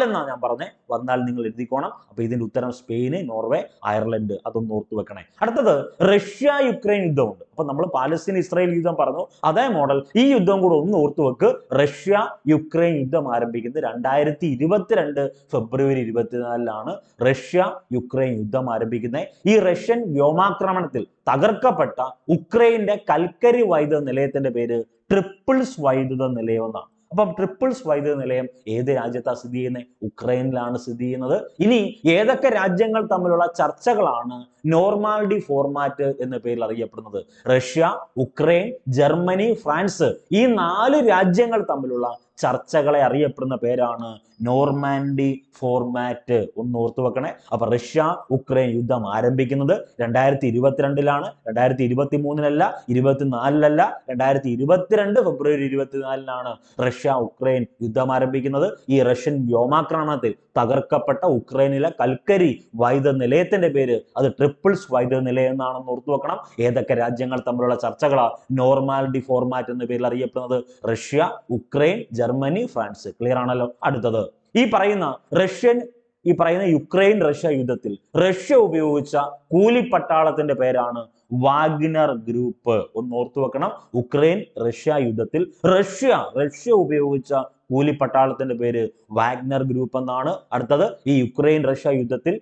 Speaker 1: എന്നാണ് ഞാൻ പറഞ്ഞത്, വന്നാൽ നിങ്ങൾ എഴുതിക്കോണം. അപ്പൊ ഇതിന്റെ ഉത്തരം സ്പെയിന്, നോർവേ, അയർലൻഡ്. അതൊന്ന് ഓർത്തു വെക്കണേ. അടുത്തത് റഷ്യ യുക്രൈൻ യുദ്ധമുണ്ട്. അപ്പൊ നമ്മൾ പാലസ്തീൻ ഇസ്രായേൽ യുദ്ധം പറഞ്ഞു, അതേ മോഡൽ ഈ യുദ്ധം കൂടെ ഒന്ന് ഓർത്തു വെക്ക്. റഷ്യ യുക്രൈൻ യുദ്ധം ആരംഭിക്കുന്നത് 2022 ഫെബ്രുവരി 24 റഷ്യ യുക്രൈൻ യുദ്ധം ആരംഭിക്കുന്നത്. ഈ റഷ്യൻ വ്യോമാക്രമണത്തിൽ തകർക്കപ്പെട്ട ഉക്രൈന്റെ കൽക്കരി വൈദ്യുത നിലയത്തിന്റെ പേര് ട്രിപ്പിൾസ് വൈദ്യുത നിലയം എന്നാണ്. അപ്പം ട്രിപ്പിൾസ് വൈദ്യുത നിലയം ഏത് രാജ്യത്താണ് സ്ഥിതി ചെയ്യുന്നത്? ഉക്രൈനിലാണ് സ്ഥിതി ചെയ്യുന്നത്. ഇനി ഏതൊക്കെ രാജ്യങ്ങൾ തമ്മിലുള്ള ചർച്ചകളാണ് നോർമാൽഡി ഫോർമാറ്റ് എന്ന പേരിൽ അറിയപ്പെടുന്നത്? റഷ്യ, ഉക്രൈൻ, ജർമ്മനി, ഫ്രാൻസ്, ഈ 4 രാജ്യങ്ങൾ തമ്മിലുള്ള ചർച്ചകളെ അറിയപ്പെടുന്ന പേരാണ് നോർമാൻഡി ഫോർമാറ്റ്. ഒന്ന് ഓർത്തു വെക്കണേ. അപ്പൊ റഷ്യ ഉക്രൈൻ യുദ്ധം ആരംഭിക്കുന്നത് 2022 2023 24 2022 ഫെബ്രുവരി 24 റഷ്യ ഉക്രൈൻ യുദ്ധം ആരംഭിക്കുന്നത്. ഈ റഷ്യൻ വ്യോമാക്രമണത്തിൽ തകർക്കപ്പെട്ട ഉക്രൈനിലെ കൽക്കരി വൈദ്യുത നിലയത്തിന്റെ പേര് അത് ട്രിപ്പിൾസ് വൈദ്യുത നിലയം എന്നാണെന്ന് ഓർത്തു വെക്കണം. ഏതൊക്കെ രാജ്യങ്ങൾ തമ്മിലുള്ള ചർച്ചകളാണ് നോർമാൽഡി ഫോർമാറ്റ് എന്ന പേരിൽ അറിയപ്പെടുന്നത്? Russia, Ukraine, Germany, France. Clear ആണല്ലോ. അടുത്തത് ഈ പറയുന്ന യുക്രൈൻ റഷ്യ യുദ്ധത്തിൽ റഷ്യ ഉപയോഗിച്ച കൂലിപ്പട്ടാളത്തിന്റെ പേരാണ് വാഗ്നർ ഗ്രൂപ്പ്. ഒന്ന് ഓർത്തു വെക്കണം. ഉക്രൈൻ റഷ്യ യുദ്ധത്തിൽ റഷ്യ ഉപയോഗിച്ച കൂലിപ്പട്ടാളത്തിന്റെ പേര് വാഗ്നർ ഗ്രൂപ്പ് എന്നാണ്. അടുത്തത് ഈ യുക്രൈൻ റഷ്യ യുദ്ധത്തിൽ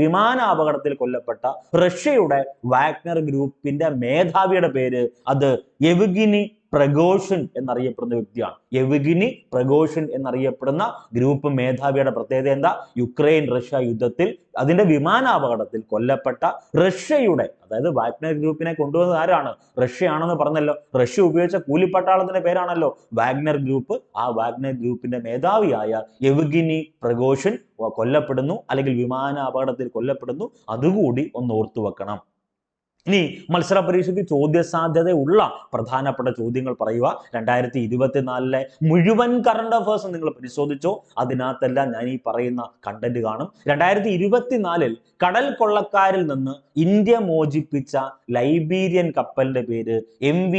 Speaker 1: വിമാനാപകടത്തിൽ കൊല്ലപ്പെട്ട റഷ്യയുടെ വാഗ്നർ ഗ്രൂപ്പിന്റെ മേധാവിയുടെ പേര് അത് യെവ്ഗിനി പ്രഗോഷിൻ എന്നറിയപ്പെടുന്ന വ്യക്തിയാണ്. യെവ്ഗിനി പ്രഗോഷിൻ എന്നറിയപ്പെടുന്ന ഗ്രൂപ്പ് മേധാവിയുടെ പ്രത്യേകത എന്താ? യുക്രൈൻ റഷ്യ യുദ്ധത്തിൽ അതിന്റെ വിമാനാപകടത്തിൽ കൊല്ലപ്പെട്ട റഷ്യയുടെ, അതായത് വാഗ്നർ ഗ്രൂപ്പിനെ കൊണ്ടുവന്നത് ആരാണ്? റഷ്യ ആണെന്ന് പറഞ്ഞല്ലോ. റഷ്യ ഉപയോഗിച്ച കൂലിപ്പട്ടാളത്തിന്റെ പേരാണല്ലോ വാഗ്നർ ഗ്രൂപ്പ്. ആ വാഗ്നർ ഗ്രൂപ്പിന്റെ മേധാവിയായ യെവ്ഗിനി പ്രഗോഷിൻ കൊല്ലപ്പെടുന്നു, അല്ലെങ്കിൽ വിമാനാപകടത്തിൽ കൊല്ലപ്പെടുന്നു. അതുകൂടി ഒന്ന് ഓർത്തു വെക്കണം. ഇനി മത്സര പരീക്ഷയ്ക്ക് ചോദ്യ സാധ്യതയുള്ള പ്രധാനപ്പെട്ട ചോദ്യങ്ങൾ പറയുക. 2024 മുഴുവൻ കറണ്ട് അഫയേഴ്സ് നിങ്ങൾ പരിശോധിച്ചോ, അതിനകത്തെല്ലാം ഞാൻ ഈ പറയുന്ന കണ്ടന്റ് കാണും. 2024 കടൽ കൊള്ളക്കാരിൽ നിന്ന് ഇന്ത്യ മോചിപ്പിച്ച ലൈബീരിയൻ കപ്പലിന്റെ പേര് MV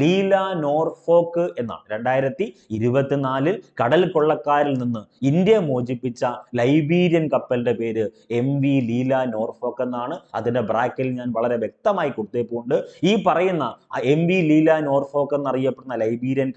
Speaker 1: ലീല നോർഫോക്ക് എന്നാണ്. 2024 കടൽ കൊള്ളക്കാരിൽ നിന്ന് ഇന്ത്യ മോചിപ്പിച്ച ലൈബീരിയൻ കപ്പലിന്റെ പേര് MV ലീല നോർഫോക്ക് എന്നാണ്. അതിന്റെ ബ്രാക്കറ്റിൽ ഞാൻ വളരെ വ്യക്തമായി കൊടുത്തേപ്പുണ്ട്. ഈ പറയുന്ന MV ലീല നോർഫോക്ക് എന്നറിയപ്പെടുന്ന ലൈബീരിയൻ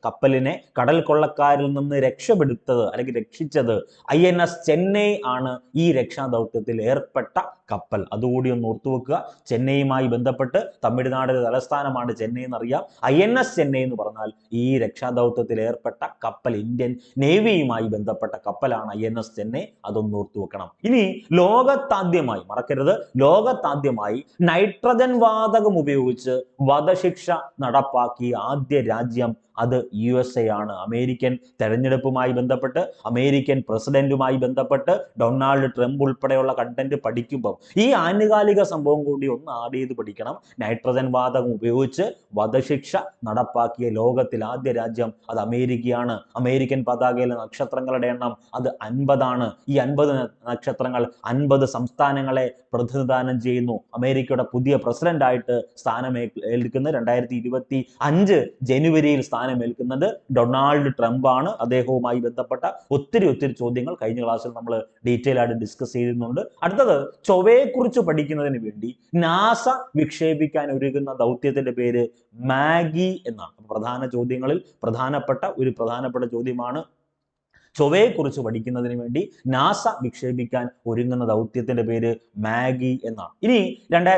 Speaker 1: കപ്പലിനെ കടൽ കൊള്ളക്കാരിൽ നിന്ന് രക്ഷപ്പെടുത്തത് അല്ലെങ്കിൽ രക്ഷിച്ചത് INS ചെന്നൈ ആണ്. ഈ രക്ഷാദൗത്യത്തിൽ ഏർപ്പെട്ട കപ്പൽ അതുകൂടി ഒന്ന് ഓർത്തുവെക്കുക. ചെന്നൈയുമായി ബന്ധപ്പെട്ട് തമിഴ്നാടിന്റെ തലസ്ഥാനമാണ് ചെന്നൈ എന്നറിയാം. INS ചെന്നൈ എന്ന് പറഞ്ഞാൽ ഈ രക്ഷാദൗത്യത്തിൽ ഏർപ്പെട്ട കപ്പൽ, ഇന്ത്യൻ നേവിയുമായി ബന്ധപ്പെട്ട കപ്പലാണ് INS ചെന്നൈ. അതൊന്ന് ഓർത്തുവെക്കണം. ഇനി ലോകത്താദ്യമായി, മറക്കരുത്, ലോകത്താദ്യമായി നൈട്രജൻ വാതകം ഉപയോഗിച്ച് വധശിക്ഷ നടപ്പാക്കിയ ആദ്യ രാജ്യം അത് USA ആണ്. അമേരിക്കൻ തെരഞ്ഞെടുപ്പുമായി ബന്ധപ്പെട്ട്, അമേരിക്കൻ പ്രസിഡന്റുമായി ബന്ധപ്പെട്ട് ഡൊണാൾഡ് ട്രംപ് ഉൾപ്പെടെയുള്ള കണ്ടന്റ് പഠിക്കുമ്പോൾ ഈ ആനുകാലിക സംഭവം കൂടി ഒന്ന് ആഡ് ചെയ്ത് പഠിക്കണം. നൈട്രജൻ വാതകം ഉപയോഗിച്ച് വധശിക്ഷ നടപ്പാക്കിയ ലോകത്തിൽ ആദ്യ രാജ്യം അത് അമേരിക്കയാണ്. അമേരിക്കൻ പതാകയിലെ നക്ഷത്രങ്ങളുടെ എണ്ണം അത് 50 ഈ 50 നക്ഷത്രങ്ങൾ 50 സംസ്ഥാനങ്ങളെ പ്രതിനിധാനം ചെയ്യുന്നു. അമേരിക്കയുടെ പുതിയ പ്രസിഡന്റായിട്ട് സ്ഥാനമേൽക്കുന്നത് 2025 ജനുവരിയിൽ സ്ഥാനമേൽക്കുന്നത് ഡൊണാൾഡ് ട്രംപ് ആണ്. അദ്ദേഹവുമായി ബന്ധപ്പെട്ട ഒത്തിരി ചോദ്യങ്ങൾ കഴിഞ്ഞ ക്ലാസ്സിൽ നമ്മൾ ഡീറ്റെയിൽ ആയിട്ട് ഡിസ്കസ് ചെയ്തിരുന്നുണ്ട്. അടുത്തത് ചൊവ്വയെക്കുറിച്ച് പഠിക്കുന്നതിന് വേണ്ടി നാസ വിക്ഷേപിക്കാൻ ഒരുങ്ങുന്ന ദൗത്യത്തിന്റെ പേര് മാഗി എന്നാണ്. പ്രധാന ചോദ്യങ്ങളിൽ പ്രധാനപ്പെട്ട ചോദ്യമാണ്. ചൊവ്വയെക്കുറിച്ച് പഠിക്കുന്നതിന് വേണ്ടി നാസ വിക്ഷേപിക്കാൻ ഒരുങ്ങുന്ന ദൗത്യത്തിന്റെ പേര് മാഗി എന്നാണ്. ഇനി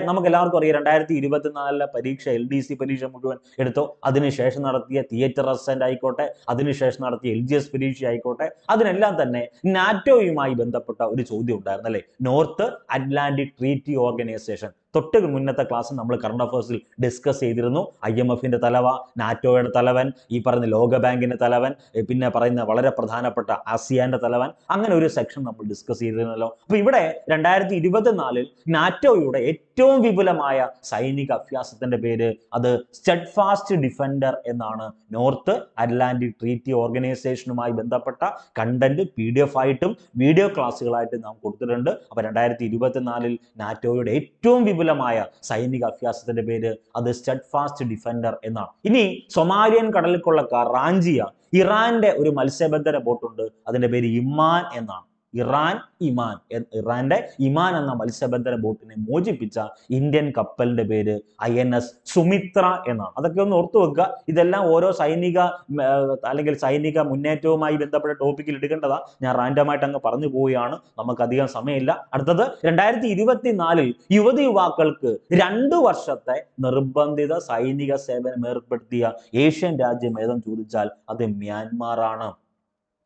Speaker 1: നമുക്ക് എല്ലാവർക്കും അറിയാം 2024 പരീക്ഷ, LDC പരീക്ഷ മുഴുവൻ എടുത്തോ. അതിനുശേഷം നടത്തിയ തിയേറ്റർ അസിസ്റ്റന്റ് ആയിക്കോട്ടെ, അതിനുശേഷം നടത്തിയ LGS പരീക്ഷ ആയിക്കോട്ടെ, അതിനെല്ലാം തന്നെ നാറ്റോയുമായി ബന്ധപ്പെട്ട ഒരു ചോദ്യം ഉണ്ടായിരുന്നു അല്ലെ? നോർത്ത് അറ്റ്ലാന്റിക് ട്രീറ്റി ഓർഗനൈസേഷൻ, തൊട്ട് മുന്നത്തെ ക്ലാസ്സിൽ നമ്മൾ കറണ്ട് അഫയേഴ്സിൽ ഡിസ്കസ് ചെയ്തിരുന്നു. IMFന്റെ തലവൻ, നാറ്റോയുടെ തലവൻ, ഈ പറയുന്ന ലോകബാങ്കിന്റെ തലവൻ, പിന്നെ പറയുന്ന വളരെ പ്രധാനപ്പെട്ട ആസിയാന്റെ തലവൻ, അങ്ങനെ ഒരു സെക്ഷൻ നമ്മൾ ഡിസ്കസ് ചെയ്തിരുന്നല്ലോ. അപ്പൊ ഇവിടെ 2024 നാറ്റോയുടെ ഏറ്റവും വിപുലമായ സൈനിക അഭ്യാസത്തിന്റെ പേര് അത് സ്റ്റെഡ്ഫാസ്റ്റ് ഡിഫൻഡർ എന്നാണ്. നോർത്ത് അറ്റ്ലാന്റിക് ട്രീറ്റി ഓർഗനൈസേഷനുമായി ബന്ധപ്പെട്ട കണ്ടന്റ് PDF ആയിട്ടും വീഡിയോ ക്ലാസ്സുകളായിട്ടും നാം കൊടുത്തിട്ടുണ്ട്. അപ്പൊ 2024 നാറ്റോയുടെ ഏറ്റവും വിപുലമായ സൈനിക അഭ്യാസത്തിന്റെ പേര് അത് സ്റ്റെഡ്ഫാസ്റ്റ് ഡിഫൻഡർ എന്നാണ്. ഇനി സൊമാലിയൻ കടൽക്കൊള്ളക്കാർ റാഞ്ചിയ ഇറാന്റെ ഒരു മത്സ്യബന്ധന ബോട്ടുണ്ട്, അതിന്റെ പേര് ഇമാൻ എന്നാണ്. ഇറാന്റെ ഇമാൻ എന്ന മത്സ്യബന്ധന ബോട്ടിനെ മോചിപ്പിച്ച ഇന്ത്യൻ കപ്പലിന്റെ പേര് INS സുമിത്ര എന്നാണ്. അതൊക്കെ ഒന്ന് ഓർത്തു വെക്കുക. ഇതെല്ലാം ഓരോ സൈനിക അല്ലെങ്കിൽ സൈനിക മുന്നേറ്റവുമായി ബന്ധപ്പെട്ട ടോപ്പിക്കിൽ എടുക്കേണ്ടതാ. ഞാൻ റാൻഡമായിട്ട് അങ്ങ് പറഞ്ഞു പോവുകയാണ്, നമുക്ക് അധികം സമയമില്ല. അടുത്തത് 2024 യുവതിയുവാക്കൾക്ക് 2 വർഷത്തെ നിർബന്ധിത സൈനിക സേവനം ഏർപ്പെടുത്തിയ ഏഷ്യൻ രാജ്യം ഏതെന്ന് ചോദിച്ചാൽ അത് മ്യാൻമാർ ആണ്.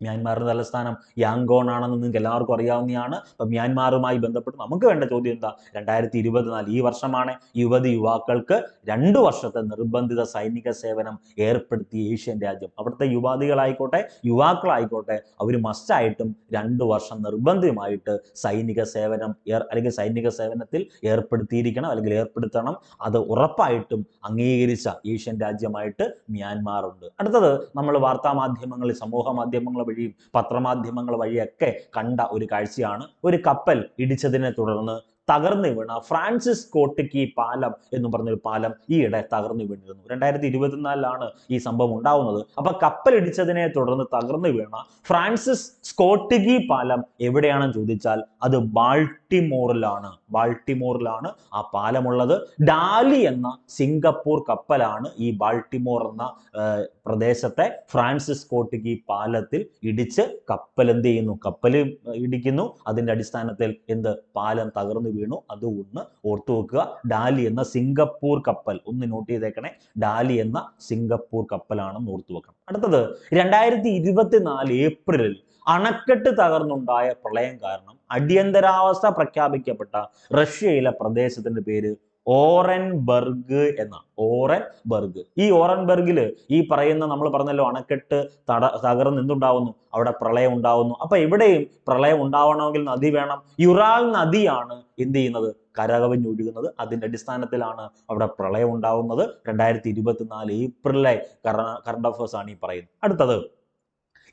Speaker 1: മ്യാൻമാറിന്റെ തലസ്ഥാനം യാങ്കോൺ ആണെന്ന് നിങ്ങൾക്ക് എല്ലാവർക്കും അറിയാവുന്നതാണ്. അപ്പൊ മ്യാൻമാറുമായി ബന്ധപ്പെട്ട് നമുക്ക് വേണ്ട ചോദ്യം എന്താ? 2024 ഈ വർഷമാണ് യുവതിയുവാക്കൾക്ക് 2 വർഷത്തെ നിർബന്ധിത സൈനിക സേവനം ഏർപ്പെടുത്തിയ ഏഷ്യൻ രാജ്യം. അവിടുത്തെ യുവതികളായിക്കോട്ടെ യുവാക്കളായിക്കോട്ടെ അവർ മസ്റ്റായിട്ടും 2 വർഷം നിർബന്ധമായിട്ട് സൈനിക സേവനം അല്ലെങ്കിൽ സൈനിക സേവനത്തിൽ ഏർപ്പെടുത്തിയിരിക്കണം അല്ലെങ്കിൽ ഏർപ്പെടുത്തണം. അത് ഉറപ്പായിട്ടും അംഗീകരിച്ച ഏഷ്യൻ രാജ്യമായിട്ട് മ്യാൻമാർ ഉണ്ട്. അടുത്തത് നമ്മൾ വാർത്താ മാധ്യമങ്ങളിൽ, സമൂഹ മാധ്യമങ്ങൾ വഴിയും പത്രമാധ്യമങ്ങൾ വഴിയൊക്കെ കണ്ട ഒരു കാഴ്ചയാണ്. ഒരു കപ്പൽ ഇടിച്ചതിനെ തുടർന്ന് തകർന്നു വീണ ഫ്രാൻസിസ് സ്കോട്ട് കീ പാലം എന്ന് പറഞ്ഞൊരു പാലം ഈയിടെ തകർന്നു വീണിരുന്നു. 2024 ഈ സംഭവം ഉണ്ടാവുന്നത്. അപ്പൊ കപ്പൽ ഇടിച്ചതിനെ തുടർന്ന് തകർന്നു വീണ ഫ്രാൻസിസ് സ്കോട്ട് കീ പാലം എവിടെയാണെന്ന് ചോദിച്ചാൽ അത് ബാൾട്ടിമോറിലാണ്. ആ പാലമുള്ളത്. ഡാലി എന്ന സിംഗപ്പൂർ കപ്പലാണ് ഈ ബാൾട്ടിമോർ എന്ന പ്രദേശത്തെ ഫ്രാൻസിസ് സ്കോട്ട് കീ പാലത്തിൽ ഇടിച്ച് കപ്പൽ എന്ത് ചെയ്യുന്നു? കപ്പൽ ഇടിക്കുന്നു. അതിന്റെ അടിസ്ഥാനത്തിൽ പാലം തകർന്നു വീണു. അത് ഒന്ന് ഓർത്തു വെക്കുക. ഡാലി എന്ന സിംഗപ്പൂർ കപ്പൽ ഒന്ന് നോട്ട് ചെയ്തേക്കണേ. ഡാലി എന്ന സിംഗപ്പൂർ കപ്പലാണെന്ന് ഓർത്തു വെക്കണം. അടുത്തത് 2024 ഏപ്രിലിൽ അണക്കെട്ട് തകർന്നുണ്ടായ പ്രളയം കാരണം അടിയന്തരാവസ്ഥ പ്രഖ്യാപിക്കപ്പെട്ട റഷ്യയിലെ പ്രദേശത്തിന്റെ പേര് ഓറൻബർഗ് എന്നാണ്. ഓറൻബർഗ്. ഈ ഓറൻബർഗില് ഈ പറയുന്ന നമ്മൾ പറഞ്ഞല്ലോ അണക്കെട്ട് തകർന്ന് എന്തുണ്ടാവുന്നു? അവിടെ പ്രളയം ഉണ്ടാവുന്നു. അപ്പൊ എവിടെയും പ്രളയം ഉണ്ടാവണമെങ്കിൽ നദി വേണം. യുറാൾ നദിയാണ് എന്ത് ചെയ്യുന്നത്? കരകവിഞ്ഞൊഴുകുന്നത്. അതിന്റെ അടിസ്ഥാനത്തിലാണ് അവിടെ പ്രളയം ഉണ്ടാവുന്നത്. 2024 ഏപ്രിലെ കറണ്ട് അഫയേഴ്സ് ആണ് ഈ പറയുന്നത്. അടുത്തത്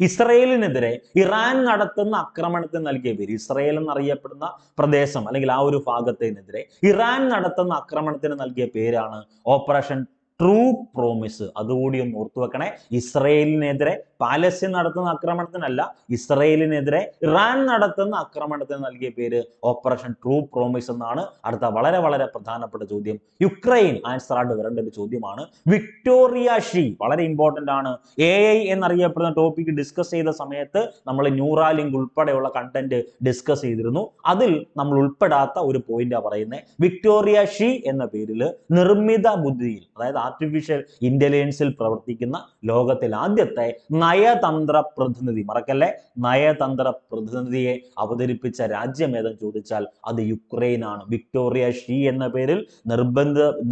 Speaker 1: ഇസ്രയേലിനെതിരെ ഇറാൻ നടത്തുന്ന ആക്രമണത്തിന് നൽകിയ പേര്, ഇസ്രയേൽ എന്നറിയപ്പെടുന്ന പ്രദേശം അല്ലെങ്കിൽ ആ ഒരു ഭാഗത്തിനെതിരെ ഇറാൻ നടത്തുന്ന ആക്രമണത്തിന് നൽകിയ പേരാണ് ഓപ്പറേഷൻ ട്രൂ പ്രോമിസ്. അതുകൂടി ഒന്ന് ഓർത്തു വെക്കണേ. ഇസ്രയേലിനെതിരെ പാലസ്തീൻ നടത്തുന്ന ആക്രമണത്തിനല്ല, ഇസ്രയേലിനെതിരെ ഇറാൻ നടത്തുന്ന ആക്രമണത്തിന് നൽകിയ പേര് ഓപ്പറേഷൻ ട്രൂ പ്രോമിസ് എന്നാണ്. അടുത്ത വളരെ വളരെ പ്രധാനപ്പെട്ട ചോദ്യം, യുക്രൈൻ ആൻസർ ആയിട്ട് വരേണ്ട ഒരു ചോദ്യമാണ്. വിക്ടോറിയ ഷീ വളരെ ഇമ്പോർട്ടന്റ് ആണ്. AI എന്നറിയപ്പെടുന്ന ടോപ്പിക് ഡിസ്കസ് ചെയ്ത സമയത്ത് നമ്മൾ ന്യൂറാലിങ്ക് ഉൾപ്പെടെയുള്ള കണ്ടന്റ് ഡിസ്കസ് ചെയ്തിരുന്നു. അതിൽ നമ്മൾ ഉൾപ്പെടാത്ത ഒരു പോയിന്റാണ് പറയുന്നത്. വിക്ടോറിയ ഷീ എന്ന പേരിൽ നിർമ്മിത ബുദ്ധിയിൽ, അതായത് ആർട്ടിഫിഷ്യൽ ഇന്റലിജൻസിൽ പ്രവർത്തിക്കുന്ന ലോകത്തിൽ ആദ്യത്തെ നയതന്ത്ര പ്രതിനിധി, മറക്കല്ലേ, നയതന്ത്ര പ്രതിനിധിയെ അവതരിപ്പിച്ച രാജ്യം ഏതെന്ന് ചോദിച്ചാൽ അത് യുക്രൈൻ ആണ്. വിക്ടോറിയ ഷീ എന്ന പേരിൽ